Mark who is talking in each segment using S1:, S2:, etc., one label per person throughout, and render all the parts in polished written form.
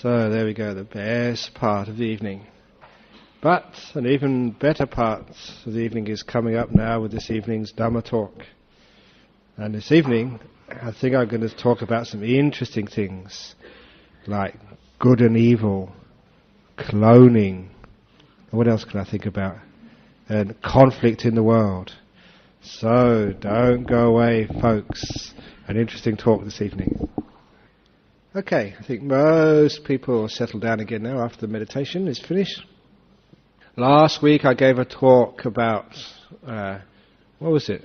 S1: So there we go, the best part of the evening. But an even better part of the evening is coming up now with this evening's Dhamma talk. And this evening, I think I'm going to talk about some interesting things, like good and evil, cloning, what else can I think about? And conflict in the world. So don't go away, folks. An interesting talk this evening. Okay, I think most people are settled down again now after the meditation is finished. Last week I gave a talk about, what was it?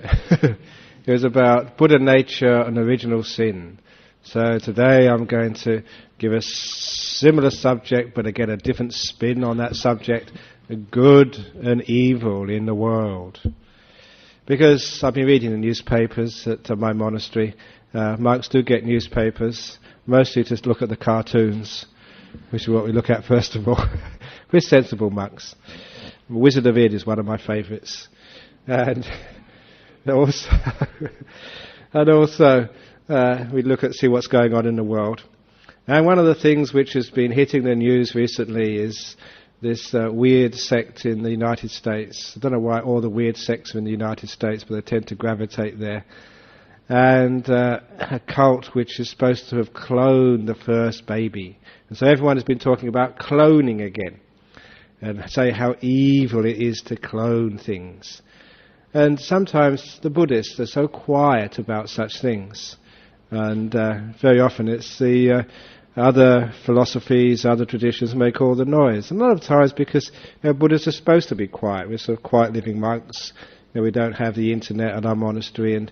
S1: It was about Buddha nature and original sin. So today I'm going to give a similar subject, but again a different spin on that subject, good and evil in the world. Because I've been reading the newspapers at my monastery. Monks do get newspapers, mostly to look at the cartoons, which is what we look at first of all. We're sensible monks. Wizard of Id is one of my favourites. And also we look at see what's going on in the world. And one of the things which has been hitting the news recently is this weird sect in the United States. I don't know why all the weird sects are in the United States, but they tend to gravitate there. And a cult which is supposed to have cloned the first baby. And so everyone has been talking about cloning again, and say how evil it is to clone things. And sometimes the Buddhists are so quiet about such things, and very often it's the other philosophies, other traditions make all the noise. And a lot of times because Buddhists are supposed to be quiet. We're sort of quiet living monks. We don't have the internet at our monastery,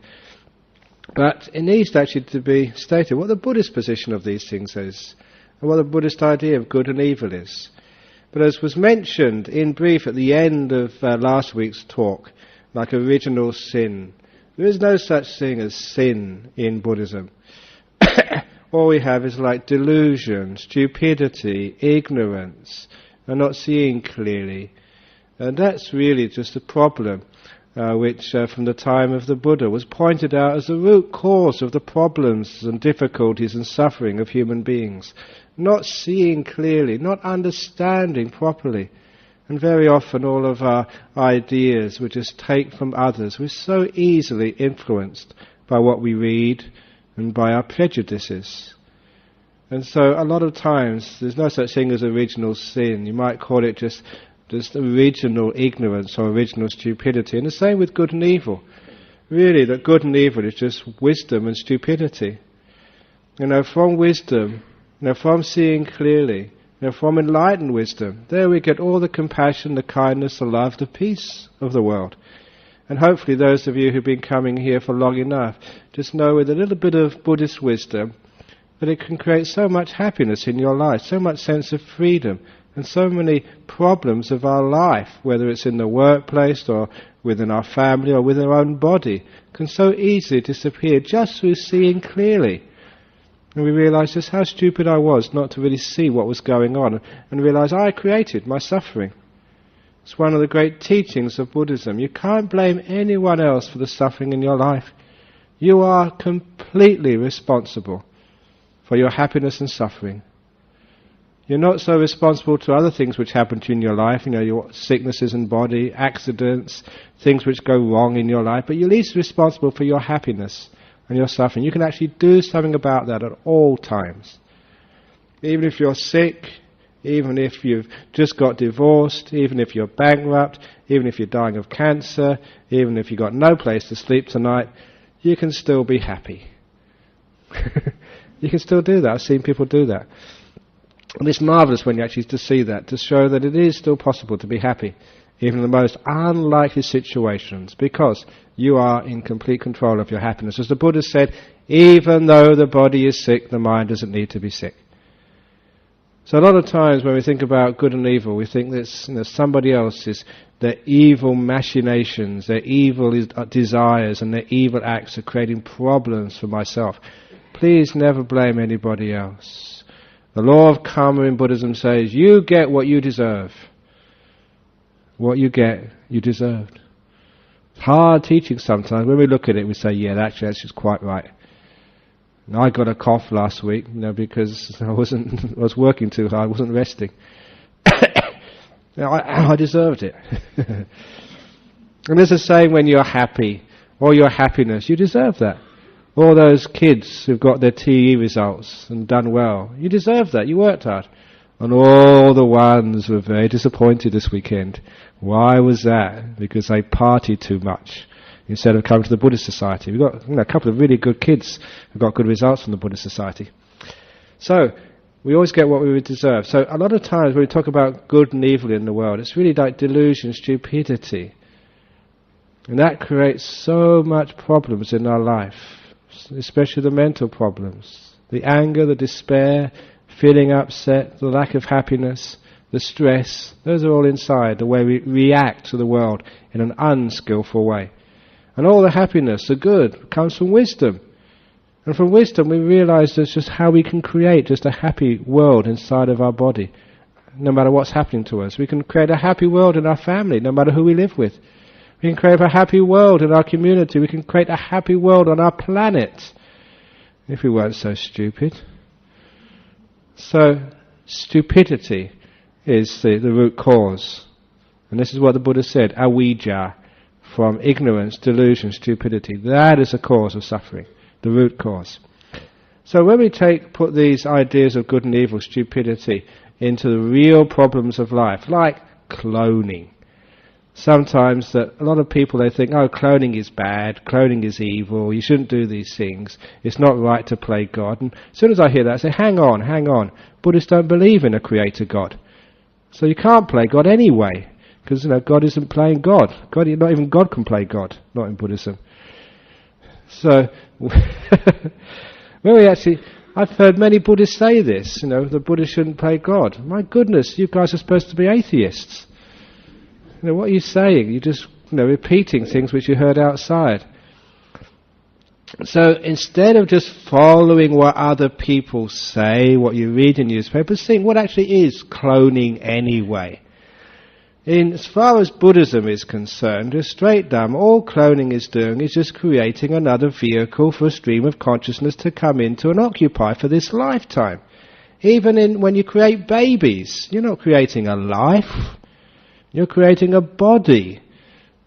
S1: but it needs actually to be stated what the Buddhist position of these things is, and what the Buddhist idea of good and evil is. But as was mentioned in brief at the end of last week's talk, like original sin, there is no such thing as sin in Buddhism. All we have is like delusion, stupidity, ignorance, and not seeing clearly. And that's really just a problem which from the time of the Buddha was pointed out as the root cause of the problems and difficulties and suffering of human beings. Not seeing clearly, not understanding properly. And very often all of our ideas we just take from others. We're so easily influenced by what we read and by our prejudices. And so a lot of times there's no such thing as original sin. You might call it just original ignorance or original stupidity. And the same with good and evil. Really, that good and evil is just wisdom and stupidity. From wisdom, from seeing clearly, from enlightened wisdom, there we get all the compassion, the kindness, the love, the peace of the world. And hopefully those of you who've been coming here for long enough just know with a little bit of Buddhist wisdom that it can create so much happiness in your life, so much sense of freedom, and so many problems of our life, whether it's in the workplace or within our family or within our own body, can so easily disappear just through seeing clearly. And we realize just how stupid I was not to really see what was going on, and realize I created my suffering. It's one of the great teachings of Buddhism. You can't blame anyone else for the suffering in your life. You are completely responsible for your happiness and suffering. You're not so responsible to other things which happen to you in your life, your sicknesses in body, accidents, things which go wrong in your life, but you're least responsible for your happiness and your suffering. You can actually do something about that at all times. Even if you're sick, even if you've just got divorced, even if you're bankrupt, even if you're dying of cancer, even if you've got no place to sleep tonight, you can still be happy. You can still do that. I've seen people do that. And it's marvellous when you actually to see that, to show that it is still possible to be happy, even in the most unlikely situations, because you are in complete control of your happiness. As the Buddha said, even though the body is sick, the mind doesn't need to be sick. So a lot of times when we think about good and evil, we think that somebody else's, their evil machinations, their evil desires and their evil acts are creating problems for myself. Please never blame anybody else. The law of karma in Buddhism says, you get what you deserve. What you get, you deserved. Hard teaching sometimes. When we look at it, we say, yeah, actually that's just quite right. I got a cough last week, because I was working too hard, I wasn't resting. I deserved it. And there's a saying, when you're happy, or your happiness, you deserve that. All those kids who've got their TE results and done well, you deserve that, you worked hard. And all the ones who were very disappointed this weekend. Why was that? Because they partied too much instead of coming to the Buddhist Society. We've got a couple of really good kids who got good results from the Buddhist Society. So, we always get what we would deserve. So a lot of times when we talk about good and evil in the world, it's really like delusion, stupidity. And that creates so much problems in our life, especially the mental problems. The anger, the despair, feeling upset, the lack of happiness, the stress, those are all inside, the way we react to the world in an unskillful way. And all the happiness, the good, comes from wisdom. And from wisdom we realize that's just how we can create just a happy world inside of our body, no matter what's happening to us. We can create a happy world in our family, no matter who we live with. We can create a happy world in our community. We can create a happy world on our planet, if we weren't so stupid. So, stupidity is the root cause. And this is what the Buddha said, avijja, from ignorance, delusion, stupidity. That is the cause of suffering, the root cause. So when we put these ideas of good and evil, stupidity, into the real problems of life, like cloning. Sometimes a lot of people, they think, oh, cloning is bad, cloning is evil, you shouldn't do these things, it's not right to play God. And as soon as I hear that, I say, hang on, Buddhists don't believe in a creator God. So you can't play God anyway, because God isn't playing God. Not even God can play God, not in Buddhism. So, I've heard many Buddhists say this, the Buddhists shouldn't play God. My goodness, you guys are supposed to be atheists. What are you saying? You're just repeating things which you heard outside. So instead of just following what other people say, what you read in newspapers, think what actually is cloning anyway. As far as Buddhism is concerned, just straight down, all cloning is doing is just creating another vehicle for a stream of consciousness to come into and occupy for this lifetime. Even when you create babies, you're not creating a life. You're creating a body.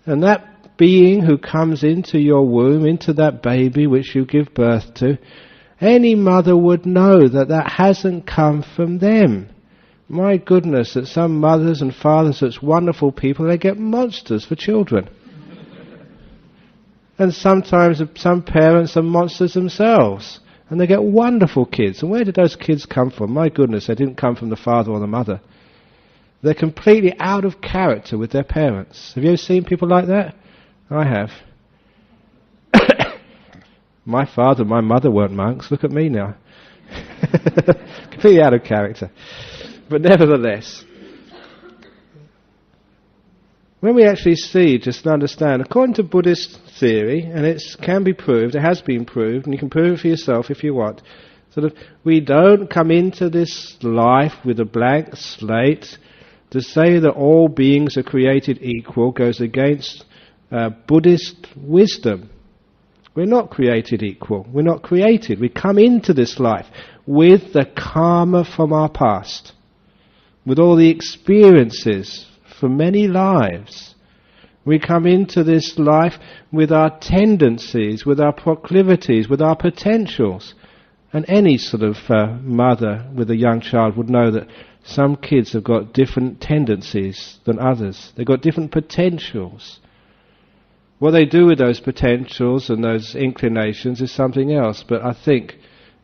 S1: And that being who comes into your womb, into that baby which you give birth to, any mother would know that hasn't come from them. My goodness, that some mothers and fathers, such wonderful people, they get monsters for children. And sometimes some parents are monsters themselves. And they get wonderful kids. And where did those kids come from? My goodness, they didn't come from the father or the mother. They're completely out of character with their parents. Have you ever seen people like that? I have. My father and my mother weren't monks. Look at me now. Completely out of character. But nevertheless, when we actually see, just understand, according to Buddhist theory, and it can be proved, it has been proved, and you can prove it for yourself if you want, we don't come into this life with a blank slate. To say that all beings are created equal goes against Buddhist wisdom. We're not created equal. We're not created. We come into this life with the karma from our past, with all the experiences from many lives. We come into this life with our tendencies, with our proclivities, with our potentials. And any sort of mother with a young child would know that some kids have got different tendencies than others. They've got different potentials. What they do with those potentials and those inclinations is something else. But I think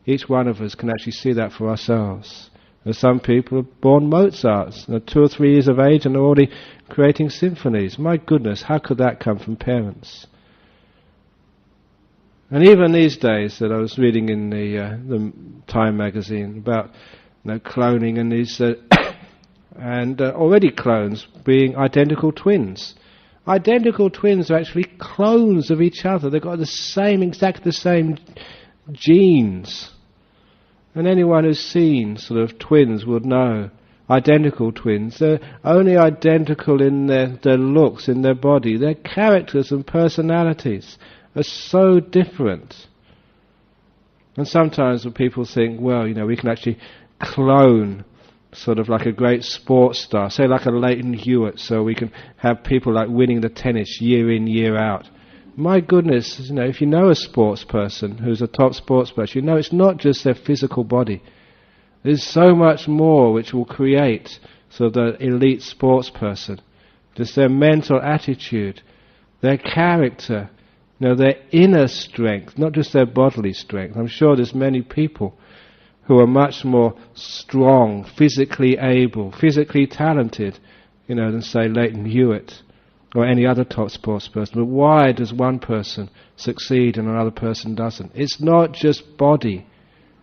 S1: each one of us can actually see that for ourselves. And some people are born Mozarts. They're 2 or 3 years of age and they're already creating symphonies. My goodness, how could that come from parents? And even these days that I was reading in the Time magazine about cloning and these and already clones being identical twins. Identical twins are actually clones of each other. They've got exactly the same genes. And anyone who's seen sort of twins would know. Identical twins. They're only identical in their looks, in their body. Their characters and personalities are so different. And sometimes when people think, well, we can actually clone sort of like a great sports star, say like a Leighton Hewitt, so we can have people like winning the tennis year in, year out. My goodness, if you know a sports person who's a top sports person, it's not just their physical body. There's so much more which will create sort of the elite sports person. Just their mental attitude, their character, their inner strength, not just their bodily strength. I'm sure there's many people who are much more strong, physically able, physically talented, than say Leighton Hewitt or any other top sports person. But why does one person succeed and another person doesn't? It's not just body.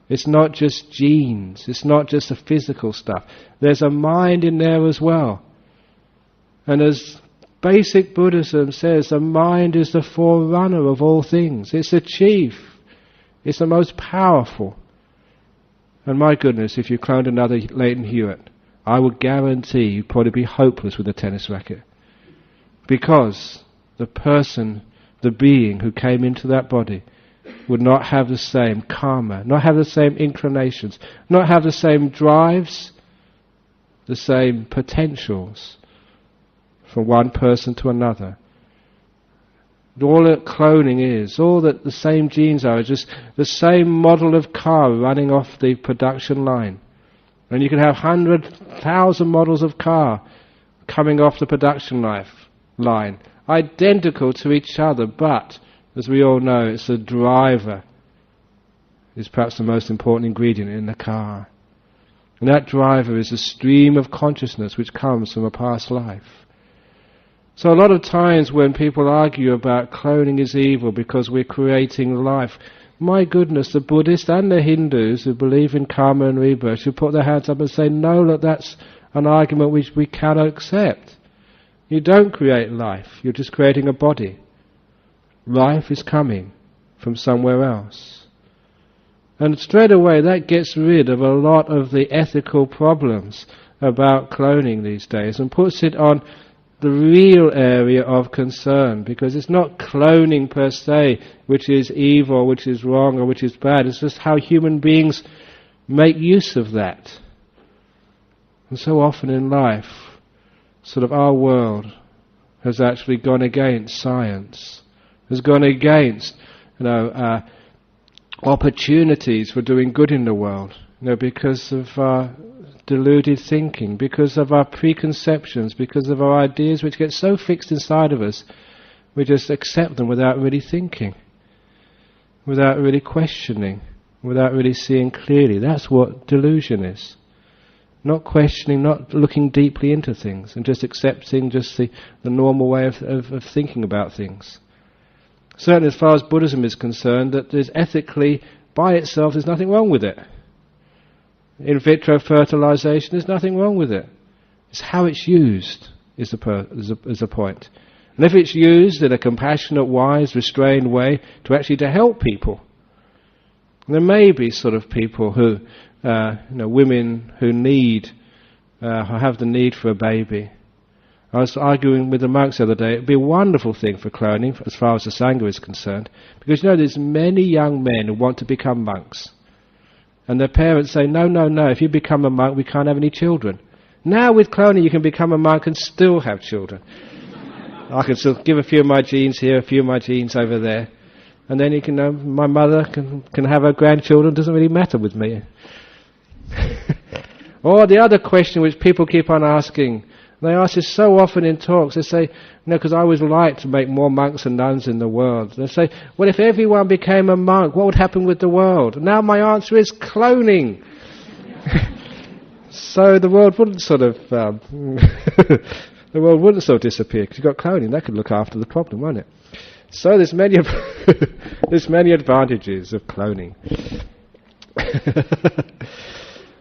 S1: It's not just genes. It's not just the physical stuff. There's a mind in there as well. And as basic Buddhism says, the mind is the forerunner of all things. It's the chief. It's the most powerful. And my goodness, if you cloned another Leighton Hewitt, I would guarantee you'd probably be hopeless with a tennis racket. Because the person, the being who came into that body would not have the same karma, not have the same inclinations, not have the same drives, the same potentials from one person to another. All that cloning is, all that the same genes are, is just the same model of car running off the production line. And you can have 100,000 models of car coming off the production line, identical to each other, but, as we all know, it's the driver is perhaps the most important ingredient in the car. And that driver is a stream of consciousness which comes from a past life. So a lot of times when people argue about cloning is evil because we're creating life, my goodness, the Buddhists and the Hindus who believe in karma and rebirth should put their hands up and say, no, look, that's an argument which we cannot accept. You don't create life, you're just creating a body. Life is coming from somewhere else. And straight away that gets rid of a lot of the ethical problems about cloning these days and puts it on the real area of concern, because it's not cloning per se which is evil, which is wrong or which is bad. It's just how human beings make use of that. And so often in life, sort of our world has actually gone against science, has gone against opportunities for doing good in the world, because of deluded thinking, because of our preconceptions, because of our ideas which get so fixed inside of us, we just accept them without really thinking, without really questioning, without really seeing clearly. That's what delusion is. Not questioning, not looking deeply into things, and just accepting just the normal way of thinking about things. Certainly as far as Buddhism is concerned, that there's ethically, by itself, there's nothing wrong with it. In vitro fertilization, there's nothing wrong with it. It's how it's used is the point. And if it's used in a compassionate, wise, restrained way to help people, there may be sort of people who, women who have the need for a baby. I was arguing with the monks the other day, it would be a wonderful thing for cloning as far as the Sangha is concerned, because there's many young men who want to become monks. And their parents say, no, if you become a monk, we can't have any children. Now with cloning, you can become a monk and still have children. I can still give a few of my genes here, a few of my genes over there. And then my mother can have her grandchildren, doesn't really matter with me. Or the other question which people keep on asking, they ask this so often in talks, they say, because I always like to make more monks and nuns in the world. They say, well, if everyone became a monk, what would happen with the world? Now my answer is cloning. So the world wouldn't sort of disappear, because you've got cloning. That could look after the problem, won't it? So there's many advantages of cloning.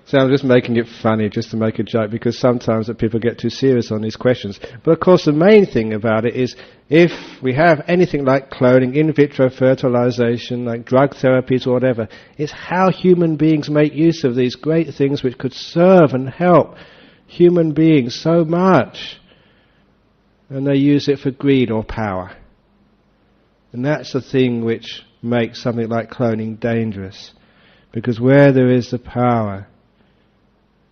S1: So I'm just making it funny, just to make a joke, because sometimes that people get too serious on these questions. But of course the main thing about it is, if we have anything like cloning, in vitro fertilization, like drug therapies or whatever, it's how human beings make use of these great things which could serve and help human beings so much. And they use it for greed or power. And that's the thing which make something like cloning dangerous. Because where there is the power,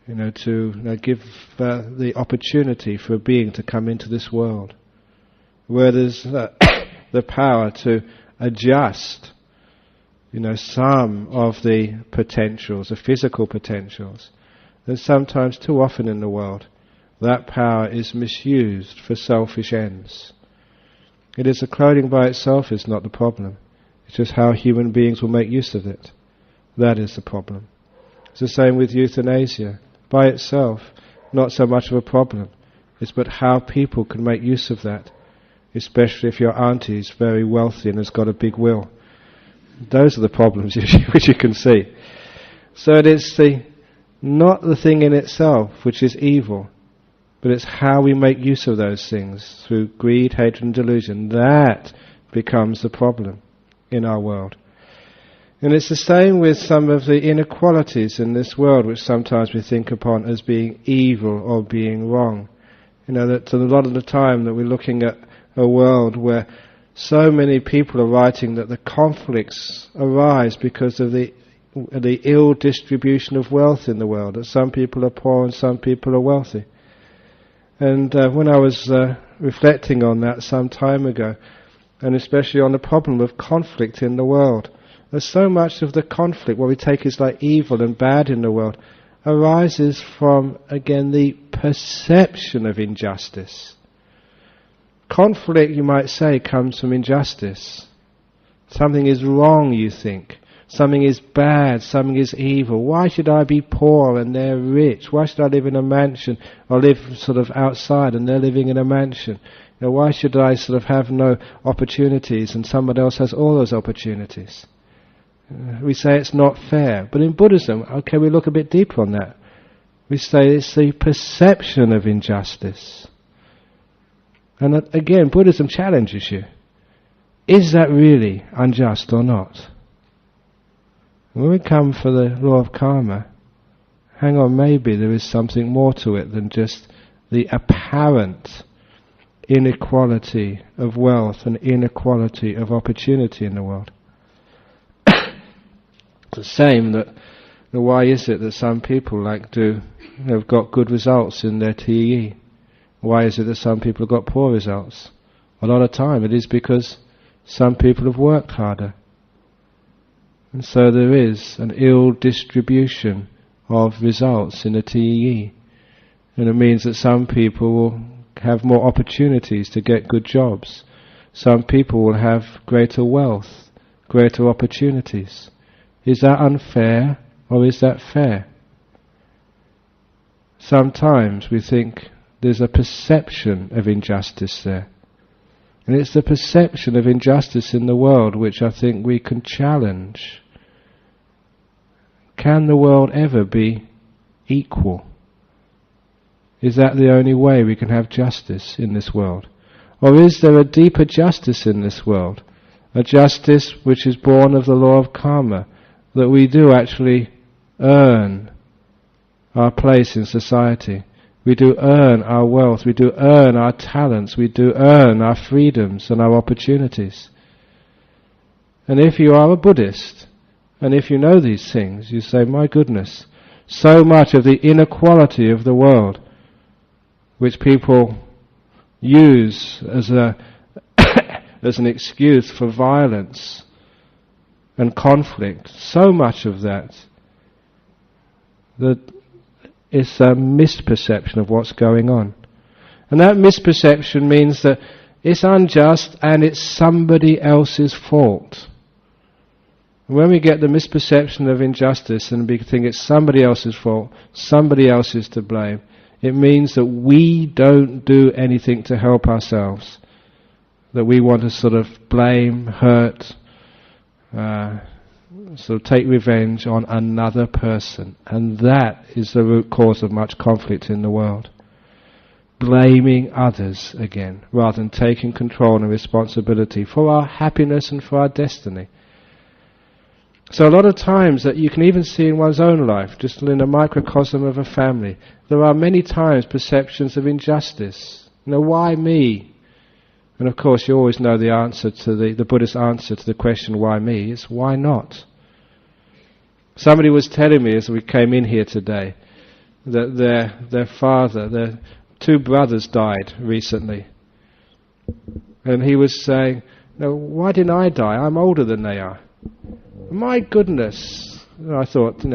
S1: to give the opportunity for a being to come into this world, where there's the power to adjust, some of the potentials, the physical potentials, then sometimes, too often in the world, that power is misused for selfish ends. It is the cloning by itself is not the problem. It's just how human beings will make use of it. That is the problem. It's the same with euthanasia. By itself, not so much of a problem. It's but how people can make use of that, especially if your auntie is very wealthy and has got a big will. Those are the problems which you can see. So it is not the thing in itself which is evil, but it's how we make use of those things through greed, hatred and delusion. That becomes the problem in our world. And it's the same with some of the inequalities in this world, which sometimes we think upon as being evil or being wrong. That a lot of the time that we're looking at a world where so many people are writing that the conflicts arise because of the ill distribution of wealth in the world, that some people are poor and some people are wealthy. And when I was reflecting on that some time ago, and especially on the problem of conflict in the world, there's so much of the conflict, what we take as like evil and bad in the world, arises from, again, the perception of injustice. Conflict, you might say, comes from injustice. Something is wrong, you think. Something is bad, something is evil. Why should I be poor and they're rich? Why should I live in a mansion or live sort of outside and they're living in a mansion? Why should I sort of have no opportunities and someone else has all those opportunities? We say it's not fair. But in Buddhism, okay, we look a bit deeper on that. We say it's the perception of injustice. And again, Buddhism challenges you. Is that really unjust or not? When we come for the law of karma, hang on, maybe there is something more to it than just the apparent inequality of wealth and inequality of opportunity in the world. It's the same that, why is it that some people have got good results in their TE? Why is it that some people have got poor results? A lot of time it is because some people have worked harder. And so there is an ill distribution of results in the TE. And it means that some people will have more opportunities to get good jobs. Some people will have greater wealth, greater opportunities. Is that unfair or is that fair? Sometimes we think there's a perception of injustice there. And it's the perception of injustice in the world which I think we can challenge. Can the world ever be equal? Is that the only way we can have justice in this world? Or is there a deeper justice in this world? A justice which is born of the law of karma, that we do actually earn our place in society. We do earn our wealth, we do earn our talents, we do earn our freedoms and our opportunities. And if you are a Buddhist, and if you know these things, you say, my goodness, so much of the inequality of the world, which people use as as an excuse for violence and conflict, so much of that it's a misperception of what's going on. And that misperception means that it's unjust and it's somebody else's fault. When we get the misperception of injustice and we think it's somebody else's fault, somebody else is to blame, it means that we don't do anything to help ourselves. That we want to sort of blame, hurt, sort of take revenge on another person. And that is the root cause of much conflict in the world. Blaming others again, rather than taking control and responsibility for our happiness and for our destiny. So a lot of times that you can even see in one's own life, just in a microcosm of a family, there are many times perceptions of injustice. Why me? And of course you always know the answer to the Buddhist answer to the question, why me? It's why not? Somebody was telling me as we came in here today that their father, their two brothers died recently. And he was saying, no, why didn't I die? I'm older than they are. My goodness. And I thought,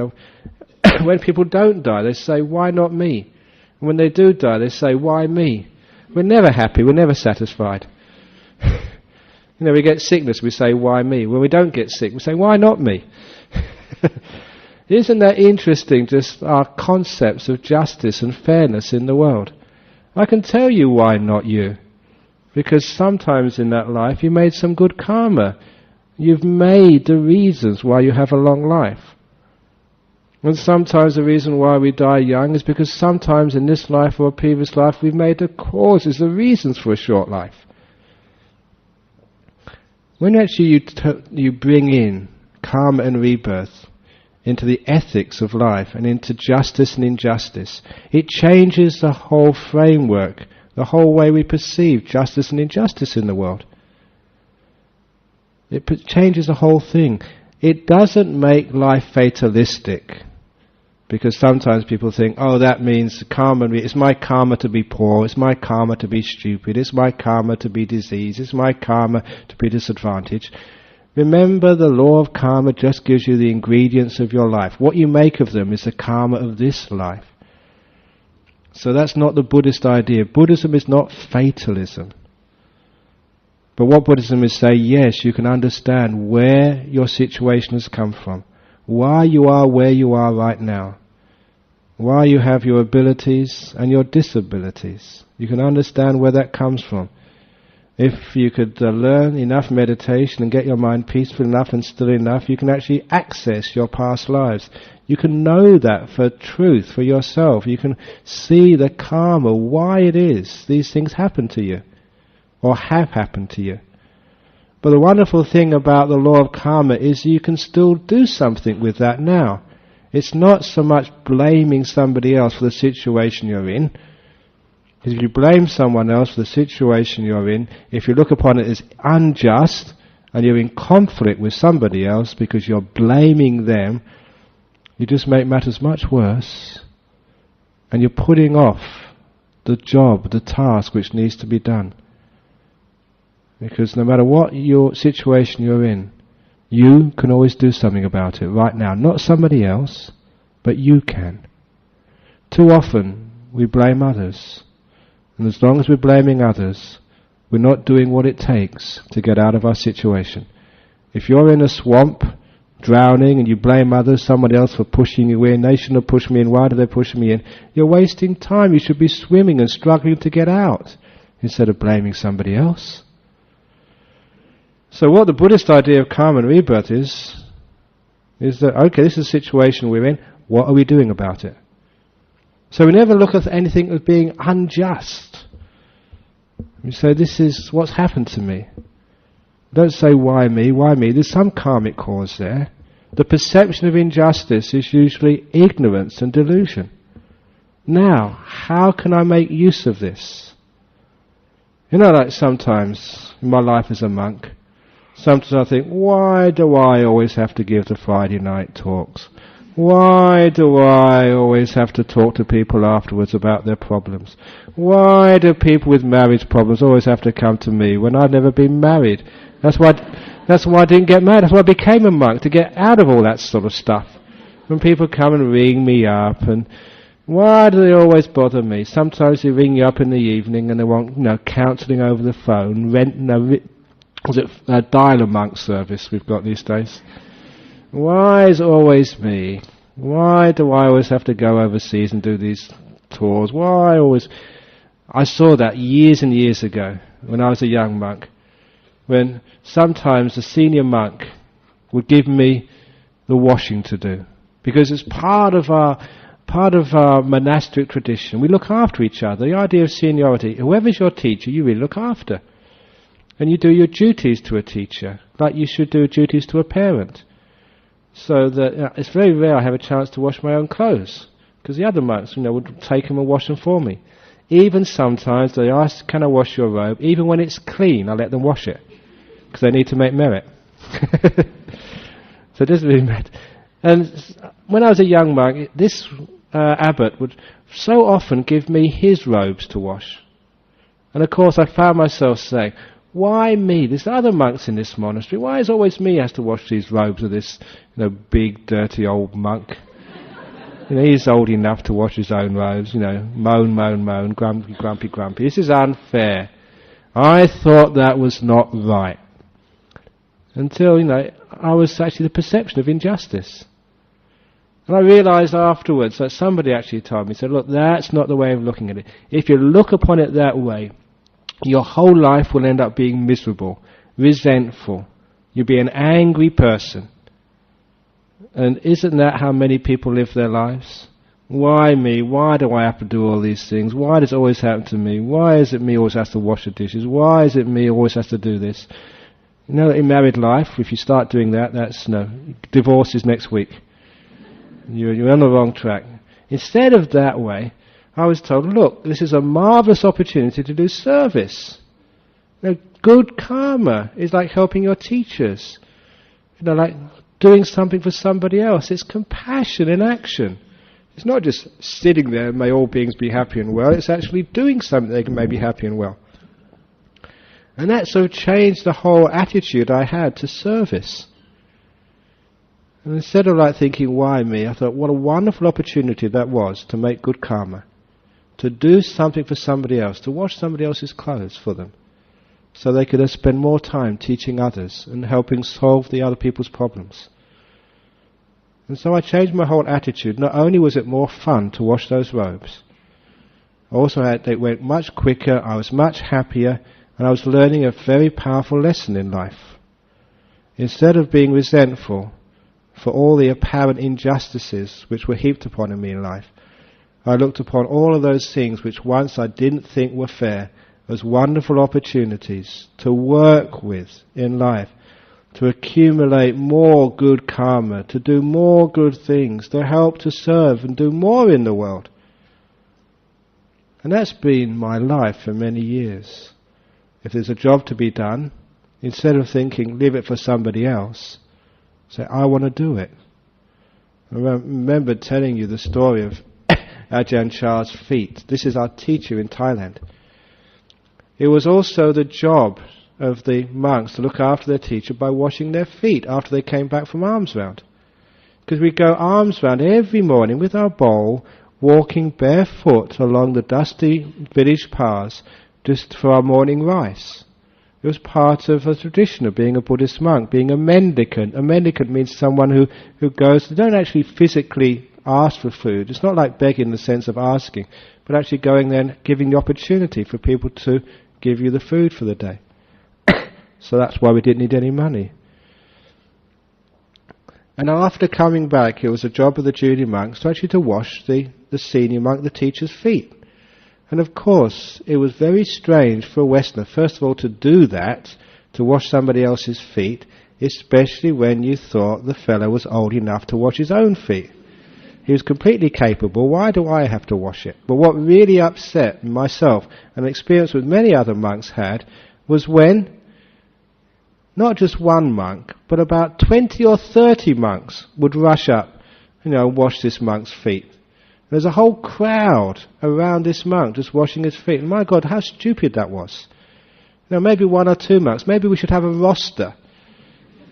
S1: when people don't die, they say, why not me? And when they do die, they say, why me? We're never happy, we're never satisfied. We get sickness, we say, why me? When we don't get sick, we say, why not me? Isn't that interesting, just our concepts of justice and fairness in the world? I can tell you why not you. Because sometimes in that life you made some good karma. You've made the reasons why you have a long life. And sometimes the reason why we die young is because sometimes in this life or a previous life we've made the causes, the reasons for a short life. When actually you bring in karma and rebirth into the ethics of life and into justice and injustice, it changes the whole framework, the whole way we perceive justice and injustice in the world. It changes the whole thing. It doesn't make life fatalistic. Because sometimes people think, oh, that means karma, it's my karma to be poor, it's my karma to be stupid, it's my karma to be diseased, it's my karma to be disadvantaged. Remember, the law of karma just gives you the ingredients of your life. What you make of them is the karma of this life. So that's not the Buddhist idea. Buddhism is not fatalism. But what Buddhism is saying, yes, you can understand where your situation has come from, why you are where you are right now, why you have your abilities and your disabilities. You can understand where that comes from. If you could learn enough meditation and get your mind peaceful enough and still enough, you can actually access your past lives. You can know that for truth, for yourself. You can see the karma, why it is these things happen to you, or have happened to you. But the wonderful thing about the law of karma is you can still do something with that now. It's not so much blaming somebody else for the situation you're in. Because if you blame someone else for the situation you're in, if you look upon it as unjust, and you're in conflict with somebody else because you're blaming them, you just make matters much worse. And you're putting off the job, the task which needs to be done. Because no matter what your situation you're in, you can always do something about it right now. Not somebody else, but you can. Too often we blame others. And as long as we're blaming others, we're not doing what it takes to get out of our situation. If you're in a swamp, drowning, and you blame others, somebody else for pushing you in, they shouldn't have pushed me in, why did they push me in? You're wasting time. You should be swimming and struggling to get out, instead of blaming somebody else. So what the Buddhist idea of karma and rebirth is that, okay, this is the situation we're in, what are we doing about it? So we never look at anything as being unjust. We say, this is what's happened to me. Don't say, why me, why me? There's some karmic cause there. The perception of injustice is usually ignorance and delusion. Now, how can I make use of this? Like sometimes in my life as a monk, sometimes I think, why do I always have to give the Friday night talks? Why do I always have to talk to people afterwards about their problems? Why do people with marriage problems always have to come to me when I've never been married? That's why I didn't get married. That's why I became a monk, to get out of all that sort of stuff. When people come and ring me up, and why do they always bother me? Sometimes they ring you up in the evening and they want, counselling over the phone, dial-a-monk service we've got these days. Why is it always me? Why do I always have to go overseas and do these tours? Why always? I saw that years and years ago when I was a young monk, when sometimes the senior monk would give me the washing to do, because it's part of our monastic tradition. We look after each other. The idea of seniority, whoever's your teacher, you really look after. And you do your duties to a teacher, like you should do duties to a parent. So that it's very rare I have a chance to wash my own clothes, because the other monks, would take them and wash them for me. Even sometimes they ask, can I wash your robe? Even when it's clean, I let them wash it. Because they need to make merit. So it doesn't really matter. And when I was a young monk, this abbot would so often give me his robes to wash. And of course I found myself saying, why me? There's other monks in this monastery. Why is always me has to wash these robes of this big, dirty old monk? He's old enough to wash his own robes, moan, grumpy. This is unfair. I thought that was not right. Until, I was actually the perception of injustice. And I realised afterwards that somebody actually told me, said, look, that's not the way of looking at it. If you look upon it that way, your whole life will end up being miserable, resentful. You'll be an angry person. And isn't that how many people live their lives? Why me? Why do I have to do all these things? Why does it always happen to me? Why is it me always has to wash the dishes? Why is it me always has to do this? In married life, if you start doing that, that's divorce is next week. You're on the wrong track. Instead of that way, I was told, look, this is a marvellous opportunity to do service. Good karma is like helping your teachers. Like doing something for somebody else. It's compassion in action. It's not just sitting there, may all beings be happy and well. It's actually doing something they can may be happy and well. And that sort of changed the whole attitude I had to service. And instead of thinking, why me, I thought, what a wonderful opportunity that was to make good karma. To do something for somebody else, to wash somebody else's clothes for them. So they could spend more time teaching others and helping solve the other people's problems. And so I changed my whole attitude. Not only was it more fun to wash those robes, also it went much quicker, I was much happier, and I was learning a very powerful lesson in life. Instead of being resentful for all the apparent injustices which were heaped upon me in life, I looked upon all of those things which once I didn't think were fair as wonderful opportunities to work with in life, to accumulate more good karma, to do more good things, to help to serve and do more in the world. And that's been my life for many years. If there's a job to be done, instead of thinking, leave it for somebody else, say, I want to do it. I remember telling you the story of Ajahn Chah's feet. This is our teacher in Thailand. It was also the job of the monks to look after their teacher by washing their feet after they came back from alms round. Because we go alms round every morning with our bowl, walking barefoot along the dusty village paths just for our morning rice. It was part of a tradition of being a Buddhist monk, being a mendicant. A mendicant means someone who goes, they don't actually physically ask for food. It's not like begging in the sense of asking, but actually going there and giving the opportunity for people to give you the food for the day. So that's why we didn't need any money. And after coming back, it was a job of the junior monks to actually to wash the senior monk, the teacher's feet. And of course, it was very strange for a Westerner, first of all, to do that, to wash somebody else's feet, especially when you thought the fellow was old enough to wash his own feet. He was completely capable. Why do I have to wash it? But what really upset myself, and an experience with many other monks had, was when not just one monk, but about 20 or 30 monks would rush up, and wash this monk's feet. There's a whole crowd around this monk just washing his feet. And my God, how stupid that was. Maybe one or two monks. Maybe we should have a roster.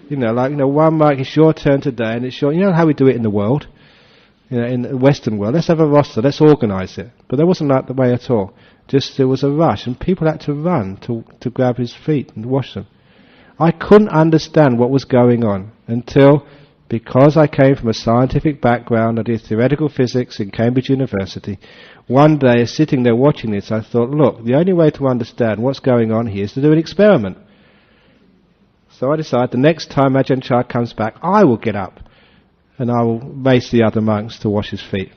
S1: One monk, it's your turn today, and it's your... You know how we do it in the world? In the Western world. Let's have a roster, let's organise it. But that wasn't like the way at all. Just there was a rush, and people had to run to grab his feet and wash them. I couldn't understand what was going on until... Because I came from a scientific background, I did theoretical physics in Cambridge University. One day, sitting there watching this, I thought, look, the only way to understand what's going on here is to do an experiment. So I decided the next time Ajahn Chah comes back, I will get up and I will race the other monks to wash his feet.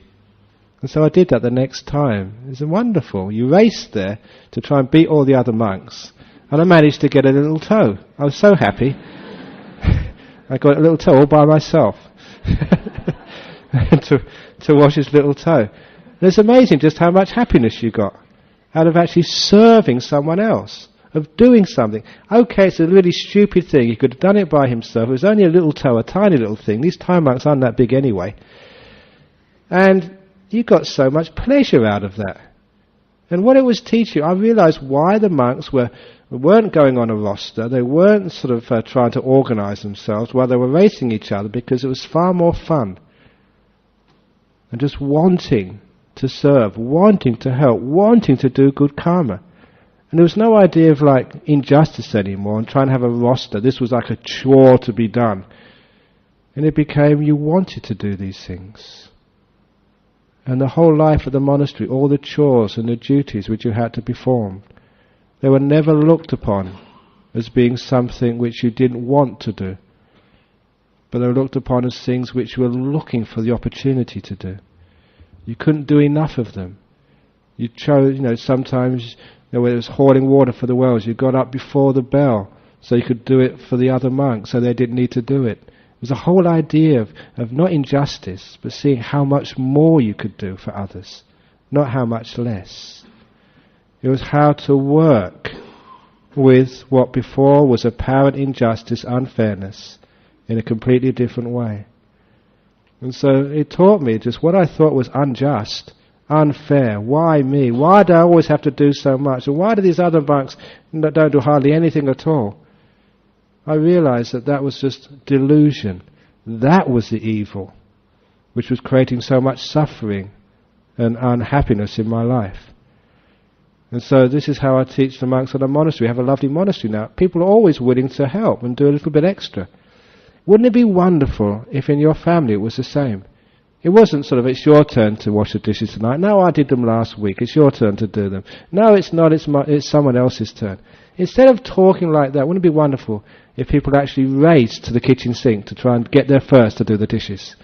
S1: And so I did that the next time. It was wonderful. You raced there to try and beat all the other monks. And I managed to get a little toe. I was so happy. I got a little toe all by myself to wash his little toe. And it's amazing just how much happiness you got. out of actually serving someone else, of doing something. Okay, it's a really stupid thing. He could have done it by himself. It was only a little toe, a tiny little thing. These Thai monks aren't that big anyway. And you got so much pleasure out of that. And what it was teaching, I realized why the monks weren't going on a roster. They weren't sort of trying to organize themselves while they were racing each other, because it was far more fun. And just wanting to serve, wanting to help, wanting to do good karma. And there was no idea of like injustice anymore and trying to have a roster. This was like a chore to be done. And it became you wanted to do these things. And the whole life of the monastery, all the chores and the duties which you had to perform, they were never looked upon as being something which you didn't want to do. But they were looked upon as things which you were looking for the opportunity to do. You couldn't do enough of them. You chose, sometimes when it was hauling water for the wells, you got up before the bell so you could do it for the other monks, so they didn't need to do it. It was a whole idea of not injustice, but seeing how much more you could do for others, not how much less. It was how to work with what before was apparent injustice, unfairness, in a completely different way. And so it taught me just what I thought was unjust, unfair. Why me? Why do I always have to do so much? And why do these other monks don't do hardly anything at all? I realized that was just delusion. That was the evil, which was creating so much suffering and unhappiness in my life. And so this is how I teach the monks at a monastery. We have a lovely monastery now. People are always willing to help and do a little bit extra. Wouldn't it be wonderful if in your family it was the same? It wasn't sort of, it's your turn to wash the dishes tonight. No, I did them last week. It's your turn to do them. No, it's not. It's someone else's turn. Instead of talking like that, wouldn't it be wonderful if people actually raced to the kitchen sink to try and get there first to do the dishes?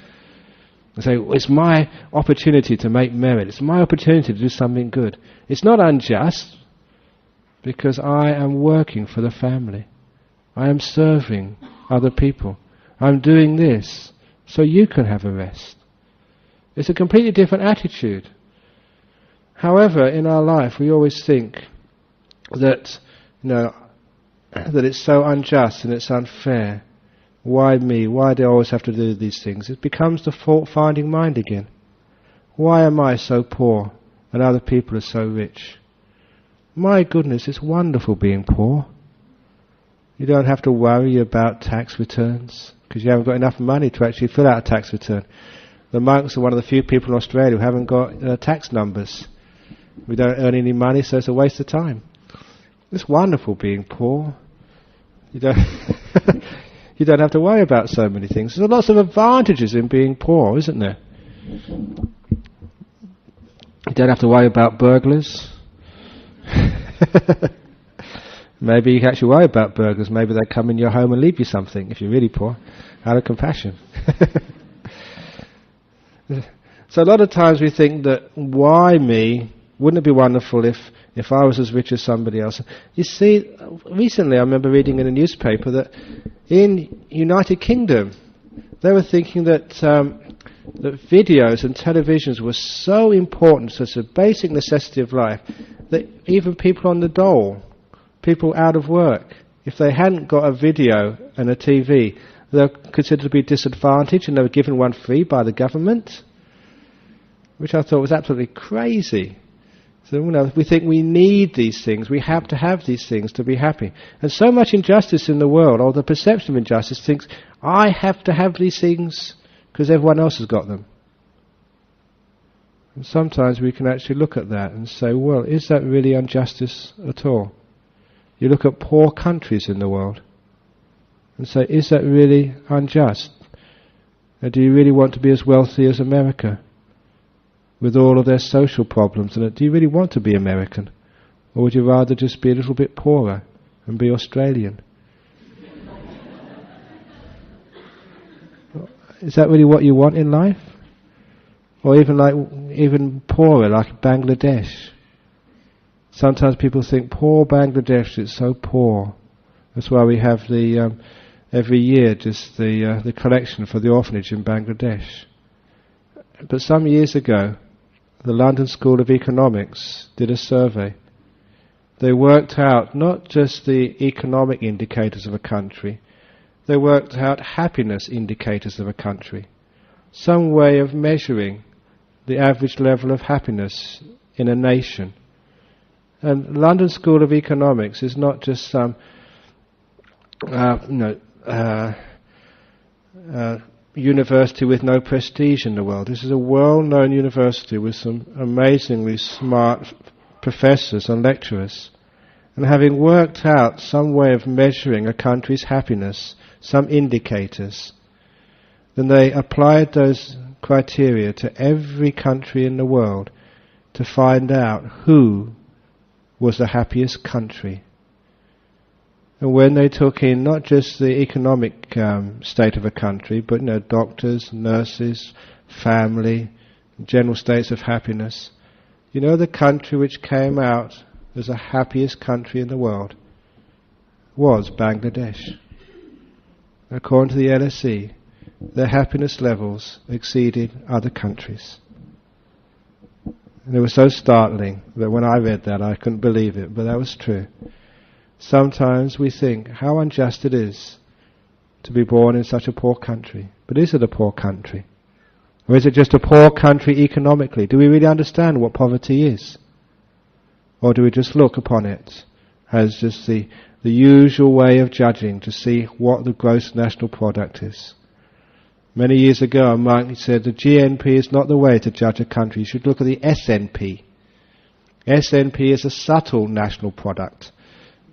S1: And say, it's my opportunity to make merit. It's my opportunity to do something good. It's not unjust, because I am working for the family. I am serving other people. I'm doing this so you can have a rest. It's a completely different attitude. However, in our life we always think that, that it's so unjust and it's unfair. Why me? Why do I always have to do these things? It becomes the fault-finding mind again. Why am I so poor and other people are so rich? My goodness, it's wonderful being poor. You don't have to worry about tax returns because you haven't got enough money to actually fill out a tax return. The monks are one of the few people in Australia who haven't got tax numbers. We don't earn any money, so it's a waste of time. It's wonderful being poor. You don't you don't have to worry about so many things. There's lots of advantages in being poor, isn't there? You don't have to worry about burglars. Maybe you can actually worry about burglars. Maybe they come in your home and leave you something if you're really poor, out of compassion. So a lot of times we think that, why me? Wouldn't it be wonderful if I was as rich as somebody else? You see, recently I remember reading in a newspaper that in United Kingdom they were thinking that that videos and televisions were so important, such a basic necessity of life, that even people on the dole, people out of work, if they hadn't got a video and a TV, they were considered to be disadvantaged, and they were given one free by the government, which I thought was absolutely crazy. So, we think we need these things, we have to have these things to be happy. And so much injustice in the world, or the perception of injustice, thinks, I have to have these things because everyone else has got them. And sometimes we can actually look at that and say, well, is that really injustice at all? You look at poor countries in the world and say, is that really unjust? And do you really want to be as wealthy as America, with all of their social problems? And do you really want to be American? Or would you rather just be a little bit poorer and be Australian? Is that really what you want in life? Or even poorer, like Bangladesh? Sometimes people think, poor Bangladesh, it's so poor. That's why we have every year just the collection for the orphanage in Bangladesh. But some years ago, the London School of Economics did a survey. They worked out not just the economic indicators of a country, they worked out happiness indicators of a country. Some way of measuring the average level of happiness in a nation. And London School of Economics is not just some university with no prestige in the world. This is a well-known university with some amazingly smart professors and lecturers. And having worked out some way of measuring a country's happiness, some indicators, then they applied those criteria to every country in the world to find out who was the happiest country. And when they took in not just the economic state of a country, but doctors, nurses, family, general states of happiness, the country which came out as the happiest country in the world was Bangladesh. According to the LSE, their happiness levels exceeded other countries. And it was so startling that when I read that I couldn't believe it, but that was true. Sometimes we think how unjust it is to be born in such a poor country. But is it a poor country? Or is it just a poor country economically? Do we really understand what poverty is? Or do we just look upon it as just the usual way of judging to see what the gross national product is? Many years ago a monk said the GNP is not the way to judge a country. You should look at the SNP. SNP is a subtle national product.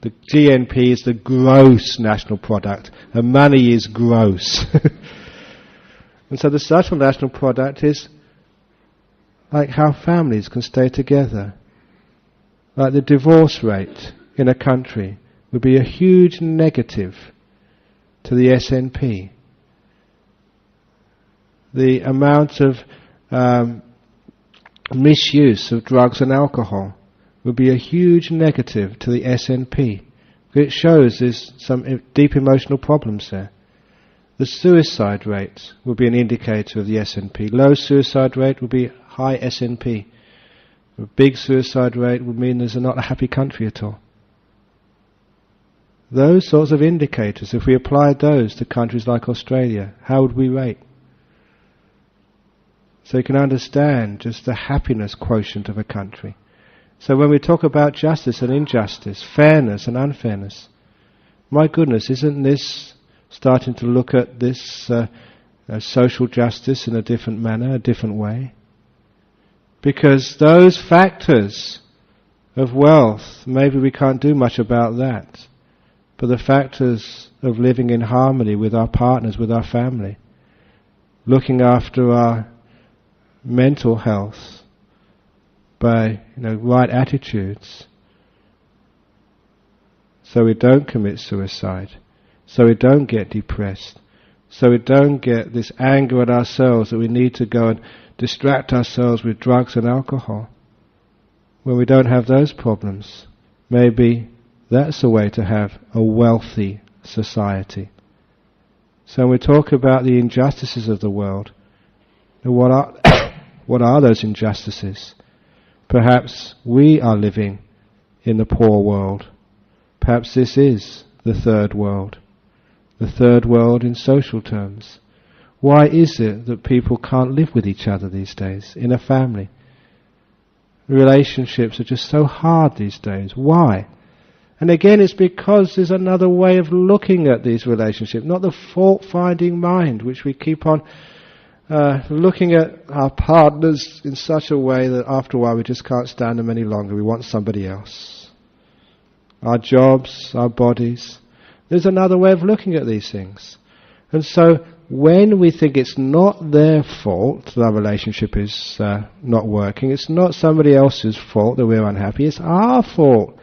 S1: The GNP is the gross national product, and money is gross. And so the subtle national product is like how families can stay together. Like the divorce rate in a country would be a huge negative to the SNP. The amount of misuse of drugs and alcohol would be a huge negative to the SNP. It shows there's some deep emotional problems there. The suicide rate would be an indicator of the SNP. Low suicide rate would be high SNP. A big suicide rate would mean there's not a happy country at all. Those sorts of indicators, if we applied those to countries like Australia, how would we rate? So you can understand just the happiness quotient of a country. So when we talk about justice and injustice, fairness and unfairness, my goodness, isn't this starting to look at this social justice in a different manner, a different way? Because those factors of wealth, maybe we can't do much about that, but the factors of living in harmony with our partners, with our family, looking after our mental health by right attitudes, so we don't commit suicide, so we don't get depressed, so we don't get this anger at ourselves that we need to go and distract ourselves with drugs and alcohol. When we don't have those problems, maybe that's a way to have a wealthy society. So when we talk about the injustices of the world, what are those injustices? Perhaps we are living in the poor world. Perhaps this is the third world in social terms. Why is it that people can't live with each other these days in a family? Relationships are just so hard these days. Why? And again, it's because there's another way of looking at these relationships, not the fault-finding mind, which we keep on looking at our partners in such a way that after a while we just can't stand them any longer. We want somebody else. Our jobs, our bodies. There's another way of looking at these things. And so when we think it's not their fault that our relationship is not working, it's not somebody else's fault that we're unhappy, it's our fault.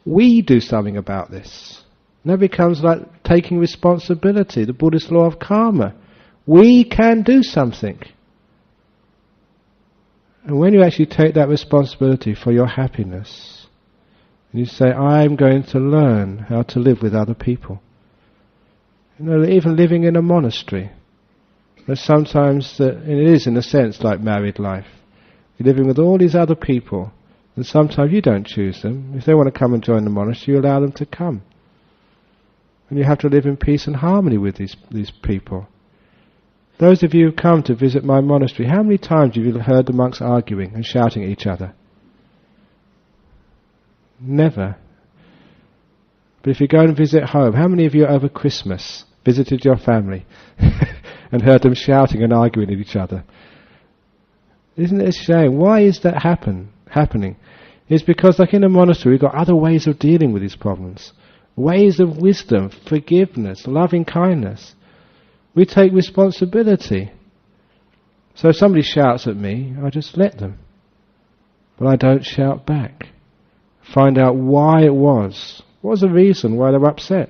S1: We do something about this. And that becomes like taking responsibility, the Buddhist law of karma. We can do something. And when you actually take that responsibility for your happiness, and you say, I'm going to learn how to live with other people. Even living in a monastery. There's sometimes that, and it is in a sense like married life, You're living with all these other people, and sometimes you don't choose them. If they want to come and join the monastery, you allow them to come. And you have to live in peace and harmony with these people. Those of you who come to visit my monastery, how many times have you heard the monks arguing and shouting at each other? Never. But if you go and visit home, how many of you over Christmas visited your family and heard them shouting and arguing at each other? Isn't it a shame? Why is that happening? It's because, like in a monastery, we've got other ways of dealing with these problems. Ways of wisdom, forgiveness, loving kindness. We take responsibility. So if somebody shouts at me, I just let them. But I don't shout back. Find out why it was. What was the reason why they're upset?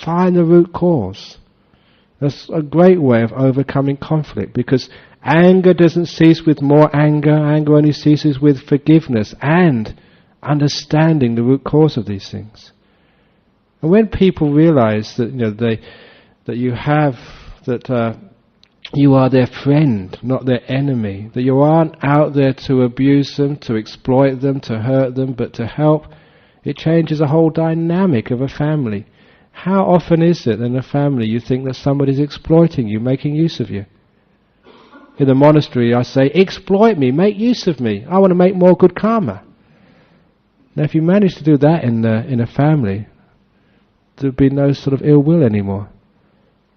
S1: Find the root cause. That's a great way of overcoming conflict, because anger doesn't cease with more anger. Anger only ceases with forgiveness and understanding the root cause of these things. And when people realize that you are their friend, not their enemy, that you aren't out there to abuse them, to exploit them, to hurt them, but to help, it changes the whole dynamic of a family. How often is it in a family you think that somebody's exploiting you, making use of you? In the monastery I say, exploit me, make use of me, I want to make more good karma. Now if you manage to do that in a family, there'd be no sort of ill will anymore.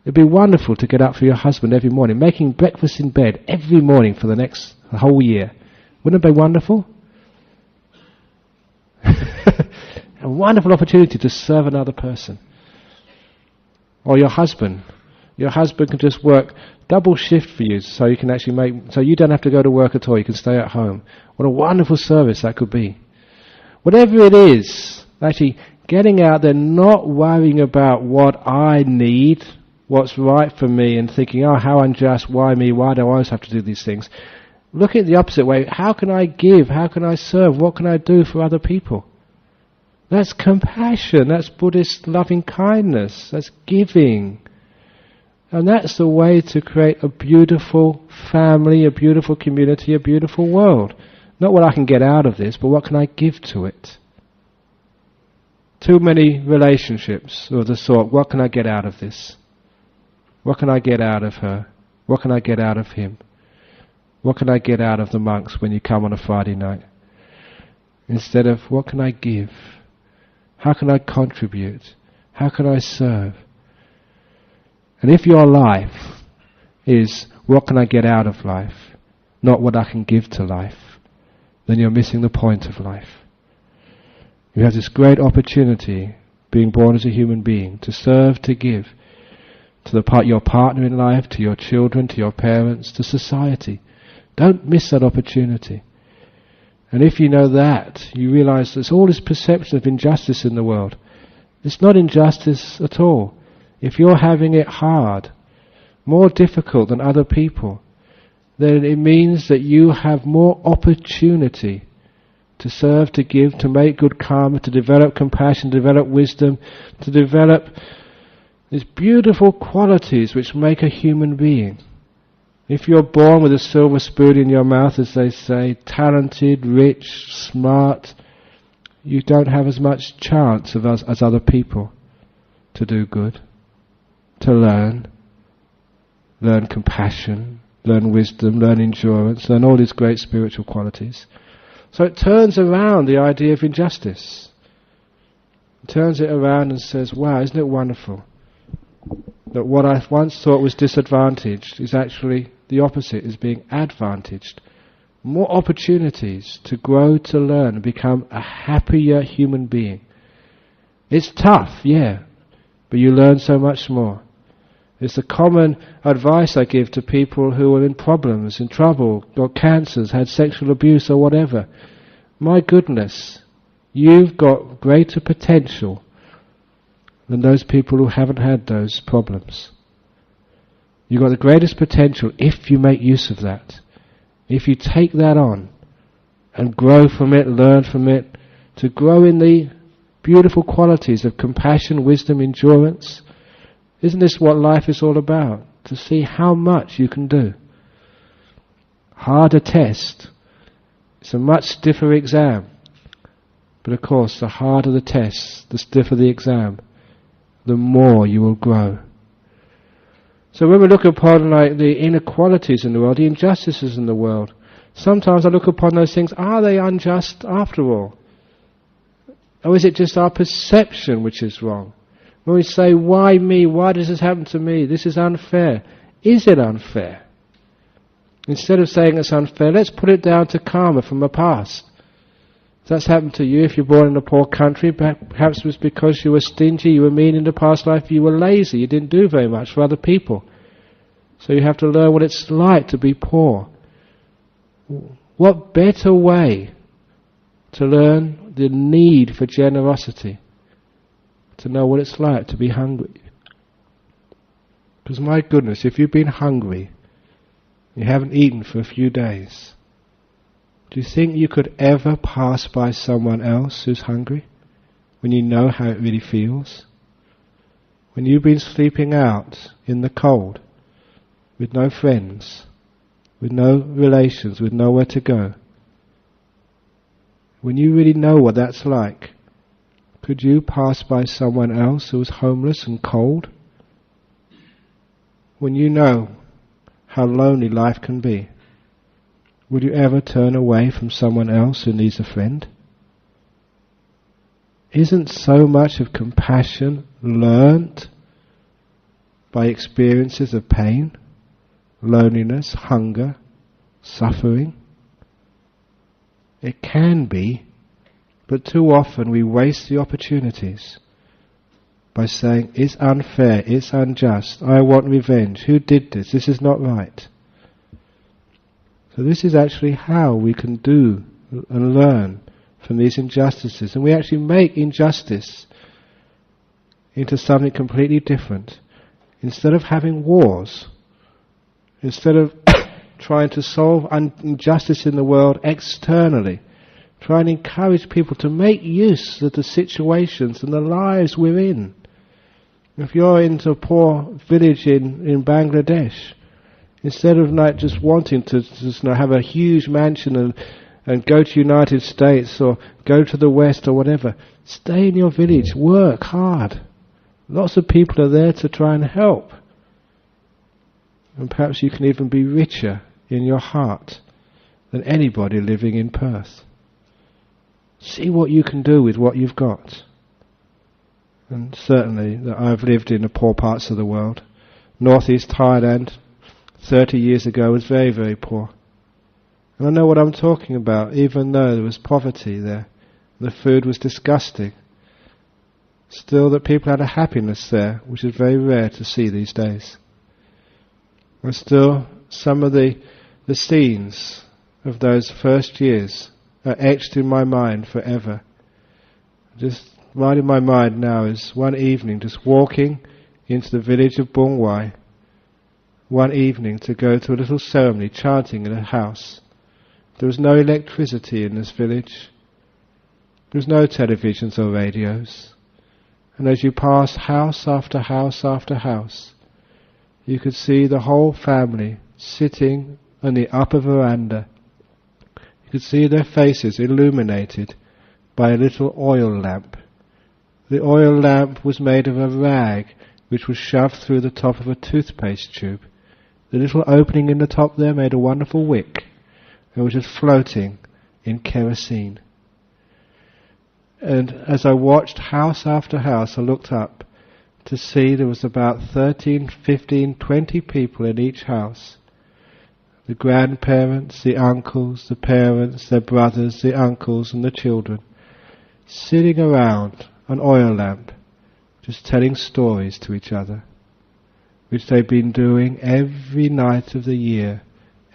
S1: It'd be wonderful to get up for your husband every morning, making breakfast in bed every morning for the whole year. Wouldn't it be wonderful? A wonderful opportunity to serve another person. Or your husband. Your husband can just work double shift for you, so you can actually so you don't have to go to work at all, you can stay at home. What a wonderful service that could be. Whatever it is, actually getting out there, not worrying about what I need, what's right for me, and thinking, oh, how unjust, why me, why do I always have to do these things? Look at the opposite way. How can I give? How can I serve? What can I do for other people? That's compassion. That's Buddhist loving kindness. That's giving. And that's the way to create a beautiful family, a beautiful community, a beautiful world. Not what I can get out of this, but what can I give to it? Too many relationships of the sort, what can I get out of this? What can I get out of her? What can I get out of him? What can I get out of the monks when you come on a Friday night? Instead of, what can I give? How can I contribute? How can I serve? And if your life is, what can I get out of life? Not what I can give to life, then you're missing the point of life. You have this great opportunity, being born as a human being, to serve, to give, to your partner in life, to your children, to your parents, to society. Don't miss that opportunity. And if you know that, you realize there's all this perception of injustice in the world. It's not injustice at all. If you're having it hard, more difficult than other people, then it means that you have more opportunity to serve, to give, to make good karma, to develop compassion, to develop wisdom, to develop these beautiful qualities which make a human being. If you're born with a silver spoon in your mouth, as they say, talented, rich, smart, you don't have as much chance as other people to do good, to learn compassion, learn wisdom, learn endurance, learn all these great spiritual qualities. So it turns around the idea of injustice. It turns it around and says, wow, isn't it wonderful that what I once thought was disadvantaged is actually the opposite, is being advantaged. More opportunities to grow, to learn, and become a happier human being. It's tough, yeah, but you learn so much more. It's the common advice I give to people who are in problems, in trouble, got cancers, had sexual abuse or whatever. My goodness, you've got greater potential than those people who haven't had those problems. You've got the greatest potential if you make use of that. If you take that on and grow from it, learn from it, to grow in the beautiful qualities of compassion, wisdom, endurance. Isn't this what life is all about? To see how much you can do. Harder test, It's a much stiffer exam. But of course, the harder the test, the stiffer the exam, the more you will grow. So when we look upon like the inequalities in the world, the injustices in the world, sometimes I look upon those things, are they unjust after all? Or is it just our perception which is wrong? When we say, why me? Why does this happen to me? This is unfair. Is it unfair? Instead of saying it's unfair, let's put it down to karma from the past. If that's happened to you, if you're born in a poor country, perhaps it was because you were stingy, you were mean in the past life, you were lazy, you didn't do very much for other people. So you have to learn what it's like to be poor. What better way to learn the need for generosity, to know what it's like to be hungry? Because my goodness, if you've been hungry, you haven't eaten for a few days, do you think you could ever pass by someone else who's hungry when you know how it really feels? When you've been sleeping out in the cold with no friends, with no relations, with nowhere to go, when you really know what that's like, could you pass by someone else who was homeless and cold? When you know how lonely life can be, would you ever turn away from someone else who needs a friend? Isn't so much of compassion learnt by experiences of pain, loneliness, hunger, suffering? It can be, but too often we waste the opportunities by saying, it's unfair, it's unjust, I want revenge, who did this, this is not right. So this is actually how we can do and learn from these injustices. And we actually make injustice into something completely different. Instead of having wars, instead of trying to solve injustice in the world externally, try and encourage people to make use of the situations and the lives we're in. If you're in a poor village in Bangladesh, instead of like just wanting to just have a huge mansion and go to United States or go to the West or whatever, stay in your village, work hard. Lots of people are there to try and help. And perhaps you can even be richer in your heart than anybody living in Perth. See what you can do with what you've got. And certainly that I've lived in the poor parts of the world. Northeast Thailand 30 years ago was very, very poor. And I know what I'm talking about, even though there was poverty there. The food was disgusting. Still that people had a happiness there, which is very rare to see these days. And still some of the scenes of those first years are etched in my mind forever. Just right in my mind now is one evening just walking into the village of Bungwai, one evening to go to a little ceremony, chanting in a house. There was no electricity in this village. There was no televisions or radios. And as you passed house after house after house, you could see the whole family sitting on the upper veranda. You could see their faces illuminated by a little oil lamp. The oil lamp was made of a rag which was shoved through the top of a toothpaste tube. The little opening in the top there made a wonderful wick, and was just floating in kerosene. And as I watched house after house, I looked up to see there was about 13, 15, 20 people in each house. The grandparents, the uncles, the parents, their brothers, the uncles and the children, sitting around an oil lamp, just telling stories to each other, which they'd been doing every night of the year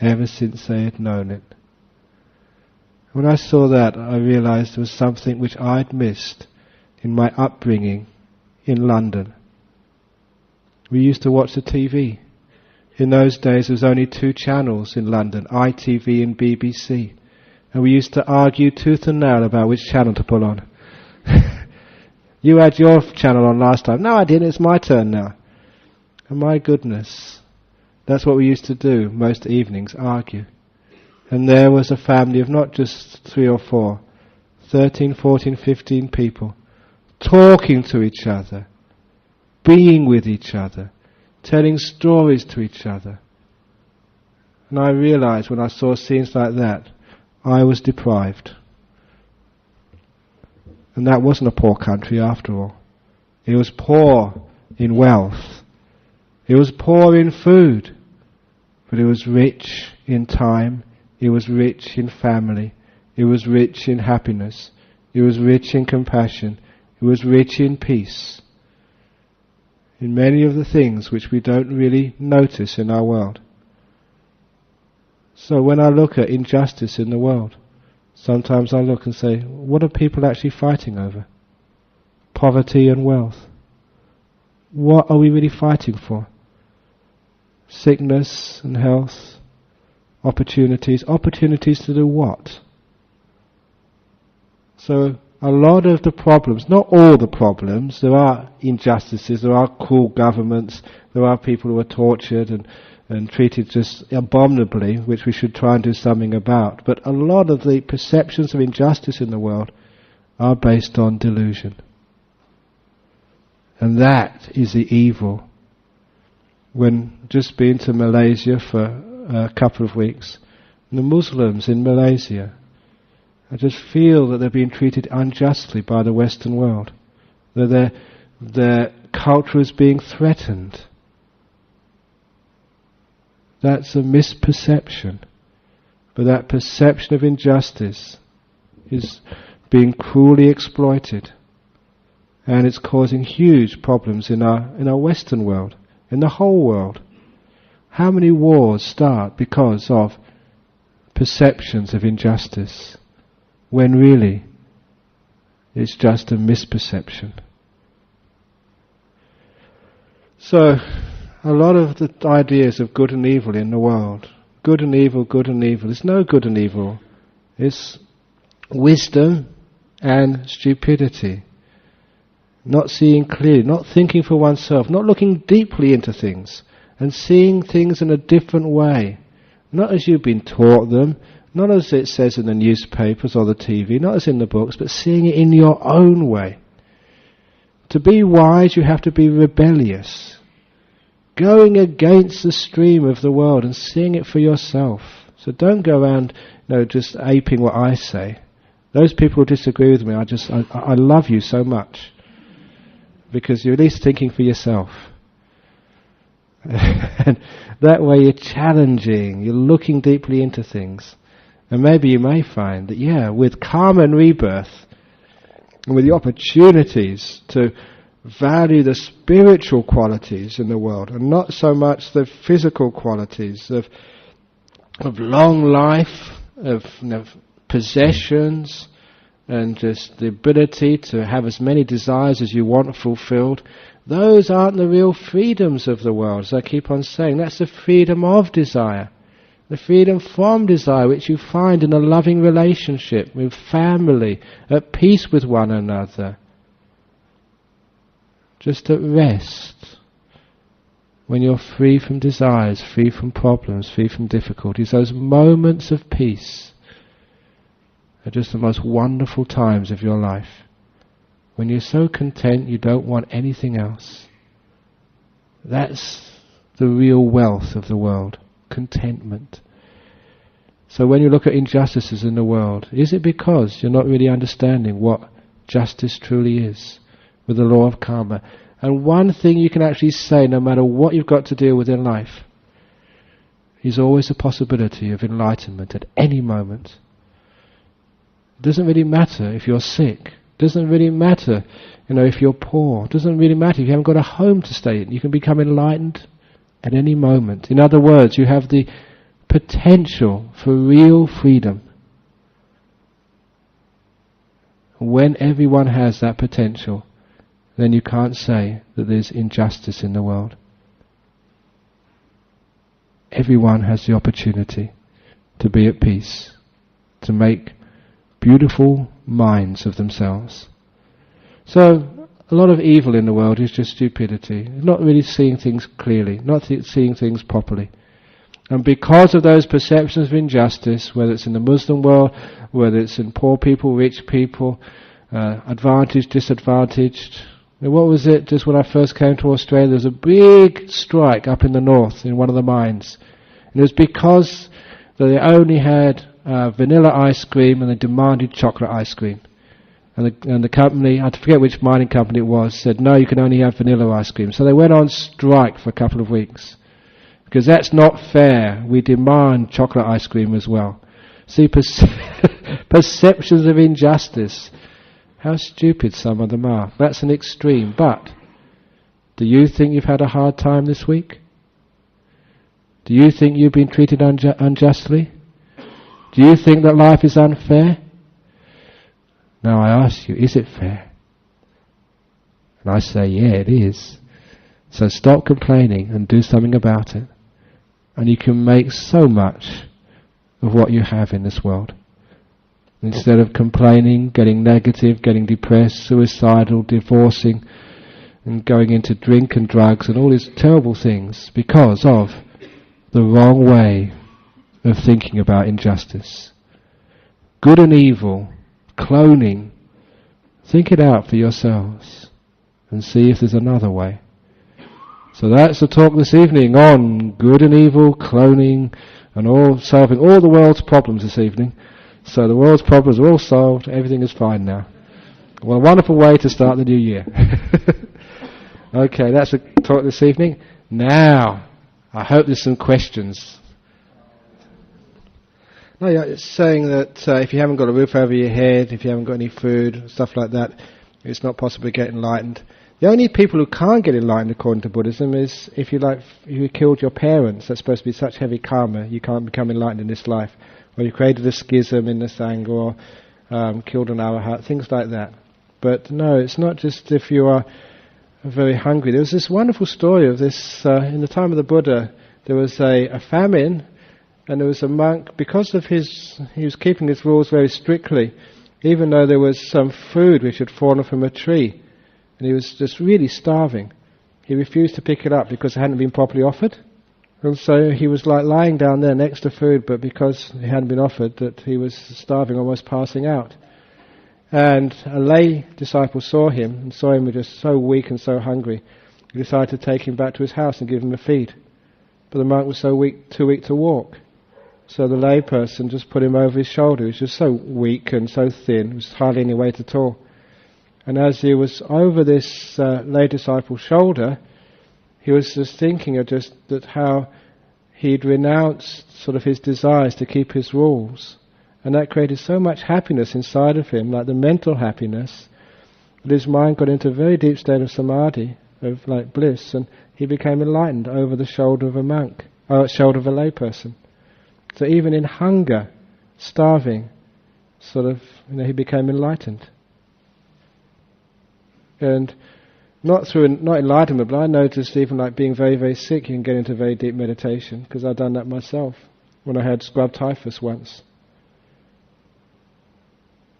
S1: ever since they had known it. When I saw that, I realized there was something which I'd missed in my upbringing in London. We used to watch the TV. In those days there was only 2 channels in London, ITV and BBC. And we used to argue tooth and nail about which channel to put on. You had your channel on last time. No, I didn't. It's my turn now. And my goodness, that's what we used to do most evenings, argue. And there was a family of not just 3 or 4, 13, 14, 15 people, talking to each other, being with each other, telling stories to each other. And I realized when I saw scenes like that, I was deprived. And that wasn't a poor country after all. It was poor in wealth. It was poor in food. But it was rich in time. It was rich in family. It was rich in happiness. It was rich in compassion. It was rich in peace. In many of the things which we don't really notice in our world. So when I look at injustice in the world, sometimes I look and say, what are people actually fighting over? Poverty and wealth. What are we really fighting for? Sickness and health, opportunities. Opportunities to do what? So a lot of the problems, not all the problems, there are injustices, there are cruel governments, there are people who are tortured and treated just abominably, which we should try and do something about. But a lot of the perceptions of injustice in the world are based on delusion. And that is the evil. When just been to Malaysia for a couple of weeks, the Muslims in Malaysia, I just feel that they're being treated unjustly by the Western world. That their culture is being threatened. That's a misperception. But that perception of injustice is being cruelly exploited. And it's causing huge problems in our Western world, in the whole world. How many wars start because of perceptions of injustice, when really it's just a misperception? So, a lot of the ideas of good and evil in the world, good and evil, there's no good and evil. It's wisdom and stupidity. Not seeing clearly, not thinking for oneself, not looking deeply into things, and seeing things in a different way. Not as you've been taught them, not as it says in the newspapers or the TV, not as in the books, but seeing it in your own way. To be wise, you have to be rebellious. Going against the stream of the world and seeing it for yourself. So don't go around, just aping what I say. Those people who disagree with me, I love you so much. Because you're at least thinking for yourself. And that way you're challenging, you're looking deeply into things. And maybe you may find that, with karma and rebirth, and with the opportunities to value the spiritual qualities in the world, and not so much the physical qualities of long life, of possessions, and just the ability to have as many desires as you want fulfilled. Those aren't the real freedoms of the world, as I keep on saying. That's the freedom of desire. The freedom from desire, which you find in a loving relationship with family, at peace with one another. Just at rest. When you're free from desires, free from problems, free from difficulties. Those moments of peace are just the most wonderful times of your life. When you're so content you don't want anything else. That's the real wealth of the world. Contentment. So when you look at injustices in the world, is it because you're not really understanding what justice truly is with the law of karma? And one thing you can actually say, no matter what you've got to deal with in life, is always a possibility of enlightenment at any moment. It doesn't really matter if you're sick. It doesn't really matter, if you're poor. It doesn't really matter if you haven't got a home to stay in. You can become enlightened at any moment. In other words, you have the potential for real freedom. When everyone has that potential, then you can't say that there's injustice in the world. Everyone has the opportunity to be at peace, to make beautiful minds of themselves. So, a lot of evil in the world is just stupidity. Not really seeing things clearly, not seeing things properly. And because of those perceptions of injustice, whether it's in the Muslim world, whether it's in poor people, rich people, advantaged, disadvantaged. What was it just when I first came to Australia? There was a big strike up in the north in one of the mines. And it was because they only had vanilla ice cream and they demanded chocolate ice cream. And the company, I forget which mining company it was, said, no, you can only have vanilla ice cream. So they went on strike for a couple of weeks. Because that's not fair. We demand chocolate ice cream as well. See, perceptions of injustice. How stupid some of them are. That's an extreme. But, do you think you've had a hard time this week? Do you think you've been treated unjustly? Do you think that life is unfair? Now I ask you, is it fair? And I say, yeah, it is. So stop complaining and do something about it. And you can make so much of what you have in this world. Instead of complaining, getting negative, getting depressed, suicidal, divorcing, and going into drink and drugs and all these terrible things because of the wrong way of thinking about injustice. Good and evil, cloning, think it out for yourselves and see if there's another way. So that's the talk this evening on good and evil, cloning, and solving all the world's problems this evening. So the world's problems are all solved, everything is fine now. What a wonderful way to start the new year. Okay, that's the talk this evening. Now, I hope there's some questions. No, yeah, it's saying that if you haven't got a roof over your head, if you haven't got any food, stuff like that, it's not possible to get enlightened. The only people who can't get enlightened according to Buddhism is if you killed your parents. That's supposed to be such heavy karma, you can't become enlightened in this life. Or you created a schism in the Sangha, or killed an arahat, things like that. But no, it's not just if you are very hungry. There was this wonderful story of this, in the time of the Buddha, there was a famine, and there was a monk, because of he was keeping his rules very strictly, even though there was some food which had fallen from a tree, and he was just really starving. He refused to pick it up because it hadn't been properly offered. And so he was like lying down there next to food, but because he hadn't been offered, that he was starving, almost passing out. And a lay disciple saw him, and saw him just so weak and so hungry. He decided to take him back to his house and give him a feed. But the monk was so weak, too weak to walk. So the lay person just put him over his shoulder. He was just so weak and so thin, there was hardly any weight at all. And as he was over this lay disciple's shoulder, he was just thinking of just that how he'd renounced sort of his desires to keep his rules. And that created so much happiness inside of him, like the mental happiness, that his mind got into a very deep state of samadhi, of like bliss, and he became enlightened over the shoulder of a monk, or shoulder of a lay person. So even in hunger, starving, sort of, he became enlightened. And not enlightenment, but I noticed even like being very, very sick, you can get into very deep meditation, because I've done that myself when I had scrub typhus once.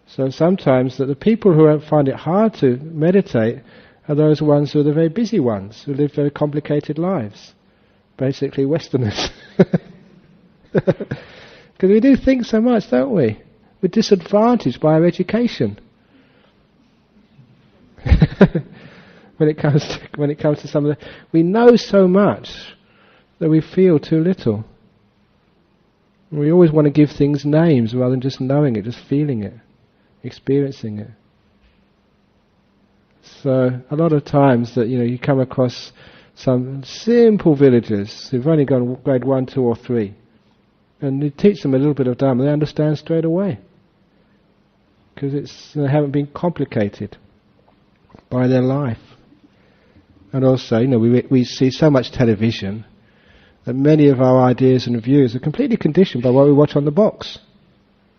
S1: So sometimes that the people who find it hard to meditate are those ones who are the very busy ones, who live very complicated lives. Basically Westerners. Because we do think so much, don't we? We're disadvantaged by our education. When it comes to some of the, we know so much that we feel too little. We always want to give things names rather than just knowing it, just feeling it, experiencing it. So a lot of times that you come across some simple villagers who've only gone grade 1, 2 or 3, and you teach them a little bit of Dharma, they understand straight away, because they haven't been complicated by their life. And also, we see so much television that many of our ideas and views are completely conditioned by what we watch on the box.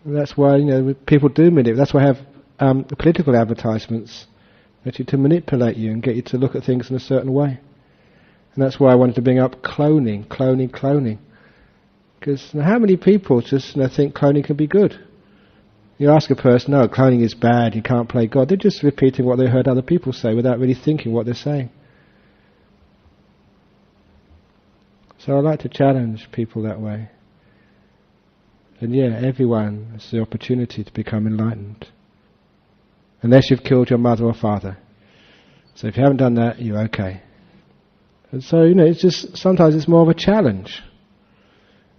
S1: And that's why, people do manipulate. That's why I have political advertisements, actually to manipulate you and get you to look at things in a certain way. And that's why I wanted to bring up cloning. Because how many people just think cloning can be good? You ask a person, no, cloning is bad, you can't play God. They're just repeating what they heard other people say without really thinking what they're saying. So I like to challenge people that way. And yeah, everyone has the opportunity to become enlightened. Unless you've killed your mother or father. So if you haven't done that, you're okay. And so, it's just, sometimes it's more of a challenge.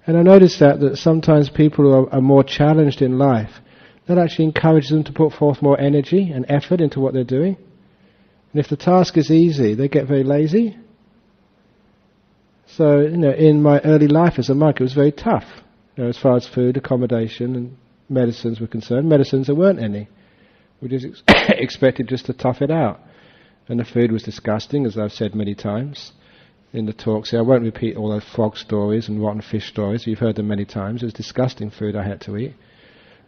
S1: And I notice that sometimes people who are more challenged in life, that actually encourages them to put forth more energy and effort into what they're doing. And if the task is easy, they get very lazy. So, in my early life as a monk, it was very tough. As far as food, accommodation and medicines were concerned. Medicines, there weren't any. We just expected just to tough it out. And the food was disgusting, as I've said many times in the talks here. I won't repeat all those frog stories and rotten fish stories. You've heard them many times. It was disgusting food I had to eat.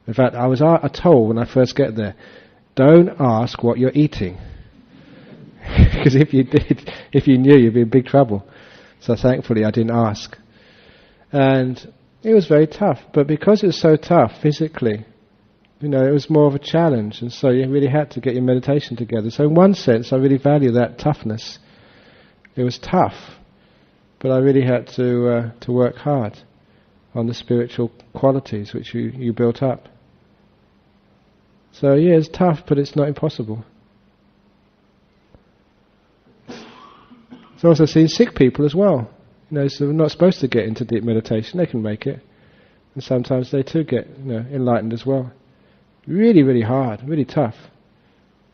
S1: In fact, I was told when I first get there, don't ask what you're eating. Because if you knew, you'd be in big trouble. So thankfully I didn't ask. And it was very tough. But because it was so tough physically, it was more of a challenge. And so you really had to get your meditation together. So in one sense, I really value that toughness. It was tough. But I really had to work hard on the spiritual qualities which you built up. So yeah, it's tough, but it's not impossible. It's also seen sick people as well. So they're not supposed to get into deep meditation. They can make it. And sometimes they too get enlightened as well. Really, really hard, really tough.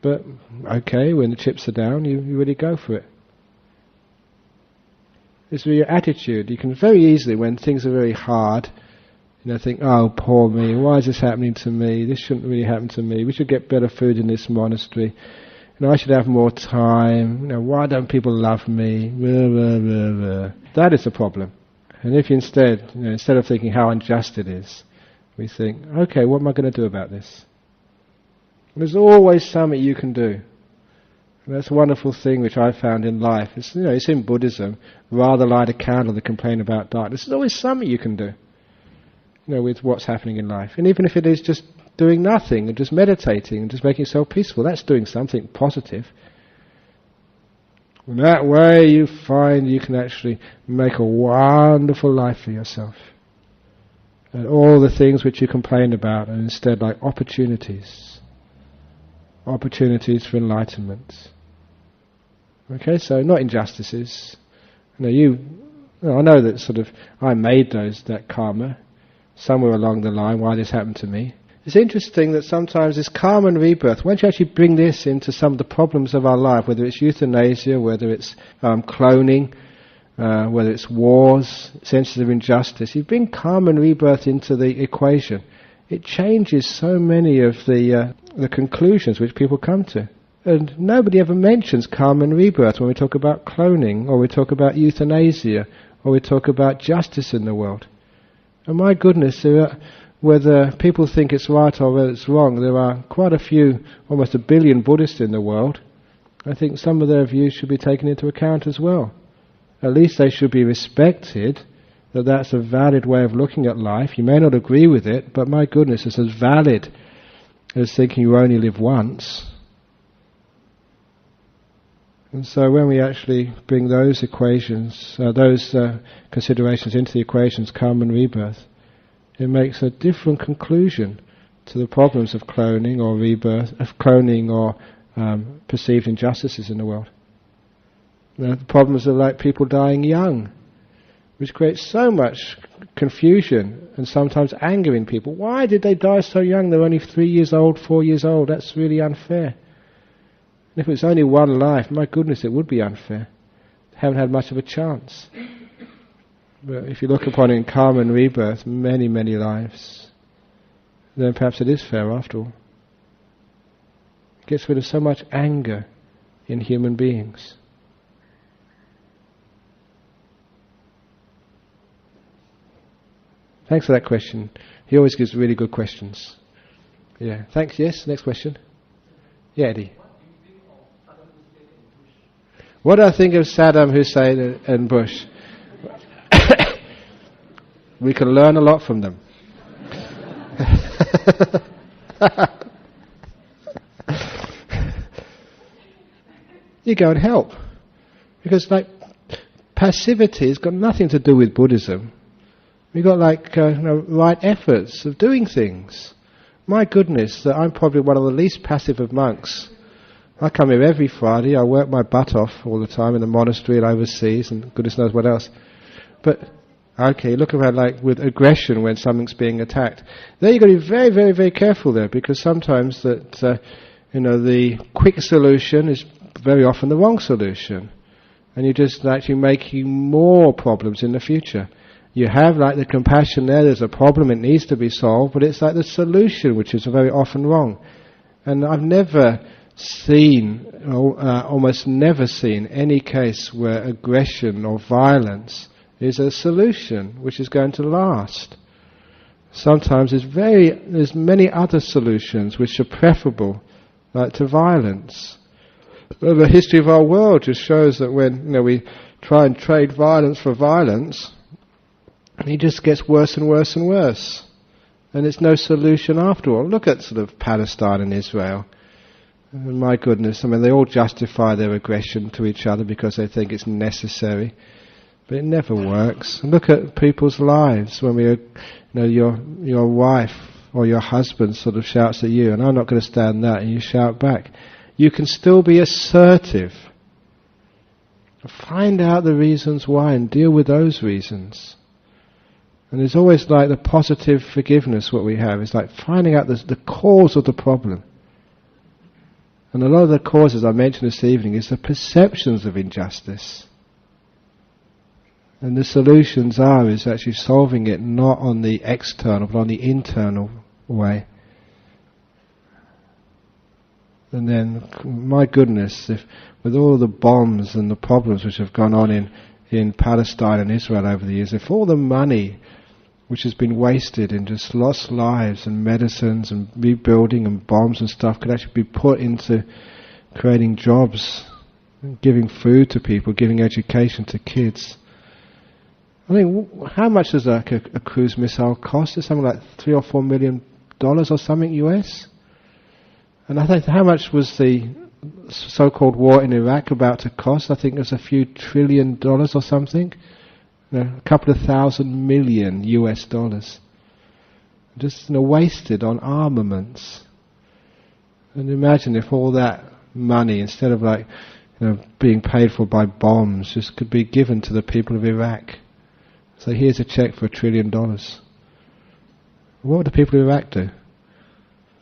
S1: But okay, when the chips are down, you really go for it. It's your attitude. You can very easily, when things are very hard, think, oh, poor me, why is this happening to me? This shouldn't really happen to me. We should get better food in this monastery. I should have more time. Why don't people love me? Blah, blah, blah, blah. That is the problem. And if you instead of thinking how unjust it is, we think, okay, what am I going to do about this? And there's always something you can do. And that's a wonderful thing which I found in life. It's in Buddhism. Rather light a candle than complain about darkness. There's always something you can do. With what's happening in life. And even if it is just doing nothing and just meditating and just making yourself peaceful, that's doing something positive. In that way you find you can actually make a wonderful life for yourself. And all the things which you complain about are instead like opportunities. Opportunities for enlightenment. Okay, so not injustices. I know that I made that karma somewhere along the line, why this happened to me. It's interesting that sometimes this karma and rebirth, once you actually bring this into some of the problems of our life, whether it's euthanasia, whether it's cloning, whether it's wars, senses of injustice, you bring karma and rebirth into the equation. It changes so many of the conclusions which people come to. And nobody ever mentions karma and rebirth when we talk about cloning, or we talk about euthanasia, or we talk about justice in the world. And my goodness, whether people think it's right or whether it's wrong, there are quite a few, almost 1 billion Buddhists in the world. I think some of their views should be taken into account as well. At least they should be respected, that that's a valid way of looking at life. You may not agree with it, but my goodness, it's as valid as thinking you only live once. And so when we actually bring those equations, considerations into the equations, karma and rebirth, it makes a different conclusion to the problems of cloning or rebirth, of cloning or perceived injustices in the world. The problems are like people dying young, which creates so much confusion and sometimes anger in people. Why did they die so young? They're only 3 years old, 4 years old. That's really unfair. And if it was only one life, my goodness, it would be unfair. They haven't had much of a chance. But if you look upon it in karma and rebirth, many, many lives, then perhaps it is fair after all. It gets rid of so much anger in human beings. Thanks for that question. He always gives really good questions. Yeah. Thanks. Yes. Next question. Yeah, Eddie. What do I think of Saddam Hussein and Bush? We can learn a lot from them. You go and help. Because passivity has got nothing to do with Buddhism. We've got right efforts of doing things. My goodness, that I'm probably one of the least passive of monks. I come here every Friday, I work my butt off all the time in the monastery and overseas and goodness knows what else. But, okay, look about with aggression when something's being attacked. There you've got to be very, very, very careful there, because sometimes that, the quick solution is very often the wrong solution. And you're just actually making more problems in the future. You have the compassion there's a problem, it needs to be solved, but it's the solution which is very often wrong. And I've never seen, almost never seen, any case where aggression or violence is a solution which is going to last. Sometimes there's many other solutions which are preferable to violence. The history of our world just shows that when we try and trade violence for violence, it just gets worse and worse and worse. And it's no solution after all. Look at sort of Palestine and Israel. My goodness, they all justify their aggression to each other because they think it's necessary. But it never works. And look at people's lives when your wife or your husband sort of shouts at you, and I'm not going to stand that, and you shout back. You can still be assertive. Find out the reasons why and deal with those reasons. And there's always the positive forgiveness what we have. It's finding out the cause of the problem. And a lot of the causes I mentioned this evening is the perceptions of injustice. And the solutions is actually solving it not on the external but on the internal way. And then, my goodness, if with all the bombs and the problems which have gone on in Palestine and Israel over the years, if all the money which has been wasted in just lost lives and medicines and rebuilding and bombs and stuff could actually be put into creating jobs, giving food to people, giving education to kids. I mean, how much does a cruise missile cost? It's something like $3 or $4 million or something US. And I think how much was the so-called war in Iraq about to cost? I think it was a few $1 trillion or something. A couple of 1,000 million US dollars. Just wasted on armaments. And imagine if all that money, instead of being paid for by bombs, just could be given to the people of Iraq. So here's a check for $1 trillion. What would the people of Iraq do?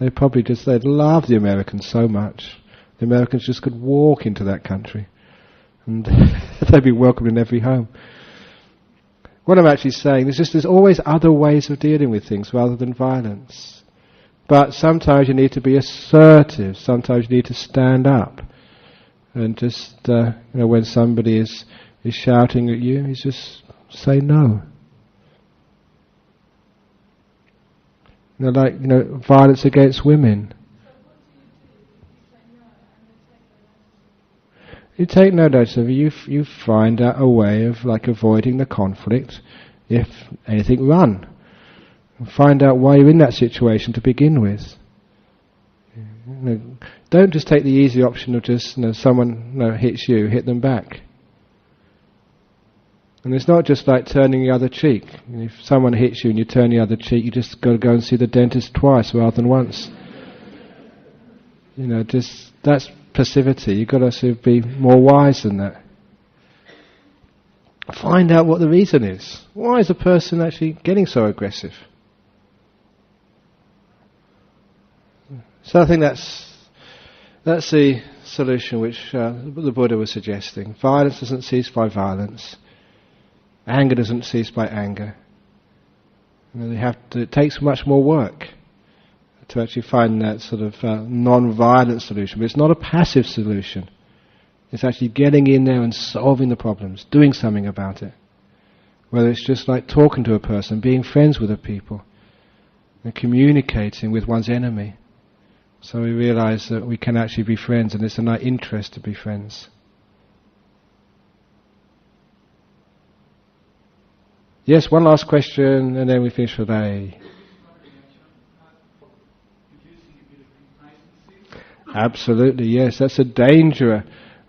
S1: They'd love the Americans so much. The Americans just could walk into that country. And they'd be welcomed in every home. What I'm actually saying is there's always other ways of dealing with things rather than violence. But sometimes you need to be assertive. Sometimes you need to stand up. And just, when somebody is shouting at you, you just say no. Violence against women. You take no notice of it. You find out a way of avoiding the conflict. If anything, run. Find out why you're in that situation to begin with. Don't just take the easy option of just someone hits you, hit them back. And it's not just turning the other cheek. If someone hits you and you turn the other cheek, you just got to go and see the dentist twice rather than once. That's passivity. You've got to sort of be more wise than that. Find out what the reason is. Why is a person actually getting so aggressive? So I think that's the solution which the Buddha was suggesting. Violence doesn't cease by violence. Anger doesn't cease by anger. It takes much more work to actually find that sort of non-violent solution. But it's not a passive solution. It's actually getting in there and solving the problems, doing something about it. Whether it's just talking to a person, being friends with the people, and communicating with one's enemy. So we realize that we can actually be friends, and it's in our interest to be friends. Yes, one last question, and then we finish for the day. Absolutely, yes. That's a danger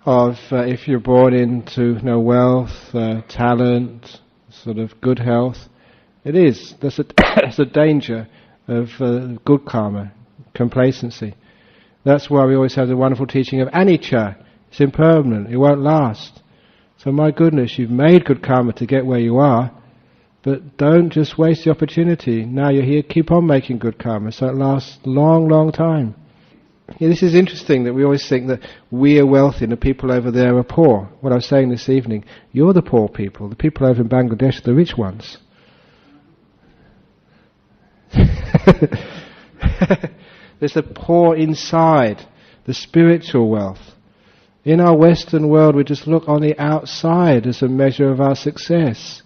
S1: of if you're born into wealth, talent, sort of good health. It is. There's a danger of good karma, complacency. That's why we always have the wonderful teaching of anicca. It's impermanent. It won't last. So my goodness, you've made good karma to get where you are, but don't just waste the opportunity. Now you're here, keep on making good karma so it lasts a long, long time. Yeah, this is interesting that we always think that we are wealthy and the people over there are poor. What I was saying this evening, you're the poor people. The people over in Bangladesh are the rich ones. There's the poor inside, the spiritual wealth. In our Western world, we just look on the outside as a measure of our success.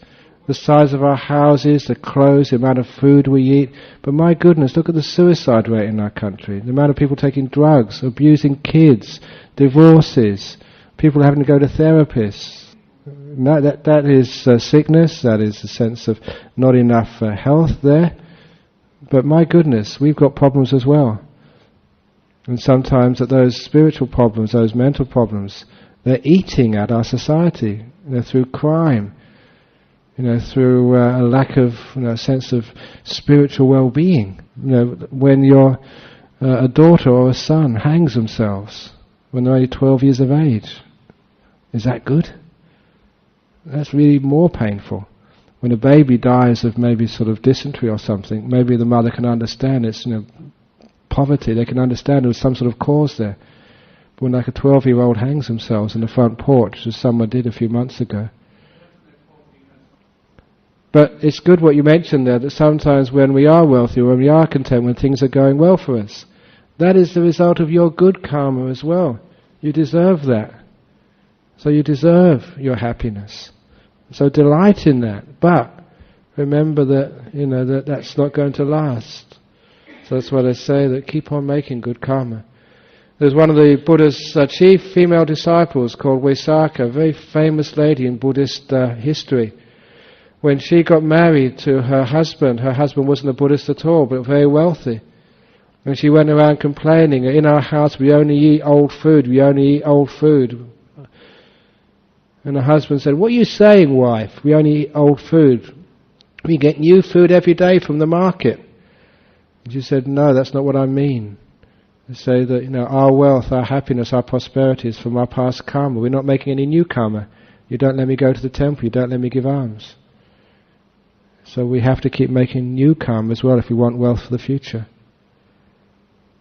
S1: The size of our houses, the clothes, the amount of food we eat. But my goodness, look at the suicide rate in our country. The amount of people taking drugs, abusing kids, divorces, people having to go to therapists. That is sickness, that is a sense of not enough health there. But my goodness, we've got problems as well. And sometimes that those spiritual problems, those mental problems, they're eating at our society, through crime, through a lack of sense of spiritual well-being. When a daughter or a son hangs themselves when they're only 12 years of age, is that good? That's really more painful. When a baby dies of maybe sort of dysentery or something, maybe the mother can understand it's poverty, they can understand there was some sort of cause there. But when like a 12-year-old hangs themselves on the front porch, as someone did a few months ago. But it's good what you mentioned there, that sometimes when we are wealthy, when we are content, when things are going well for us, that is the result of your good karma as well. You deserve that. So you deserve your happiness. So delight in that. But remember that that's not going to last. So that's why they say that keep on making good karma. There's one of the Buddha's chief female disciples called Vaisakha, a very famous lady in Buddhist history. When she got married to her husband wasn't a Buddhist at all, but very wealthy. And she went around complaining, in our house we only eat old food, we only eat old food. And her husband said, what are you saying, wife? We only eat old food. We get new food every day from the market. And she said, no, that's not what I mean. They say that, our wealth, our happiness, our prosperity is from our past karma. We're not making any new karma. You don't let me go to the temple, you don't let me give alms. So we have to keep making new karma as well if we want wealth for the future.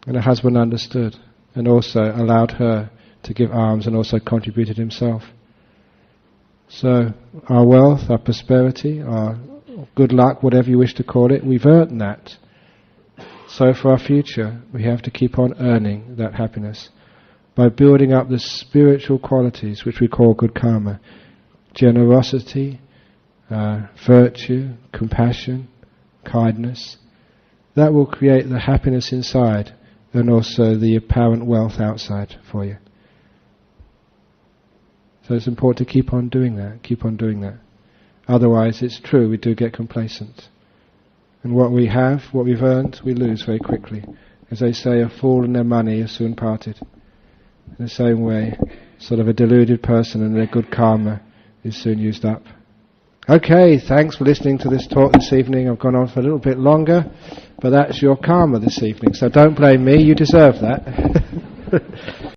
S1: And her husband understood and also allowed her to give alms and also contributed himself. So our wealth, our prosperity, our good luck, whatever you wish to call it, we've earned that. So for our future, we have to keep on earning that happiness by building up the spiritual qualities which we call good karma. Generosity, virtue, compassion, kindness. That will create the happiness inside and also the apparent wealth outside for you. So it's important to keep on doing that. Otherwise, it's true, we do get complacent. And what we have, what we've earned, we lose very quickly. As they say, a fool and their money are soon parted. In the same way, sort of a deluded person and their good karma is soon used up. Okay, thanks for listening to this talk this evening. I've gone on for a little bit longer, but that's your karma this evening. So don't blame me, you deserve that.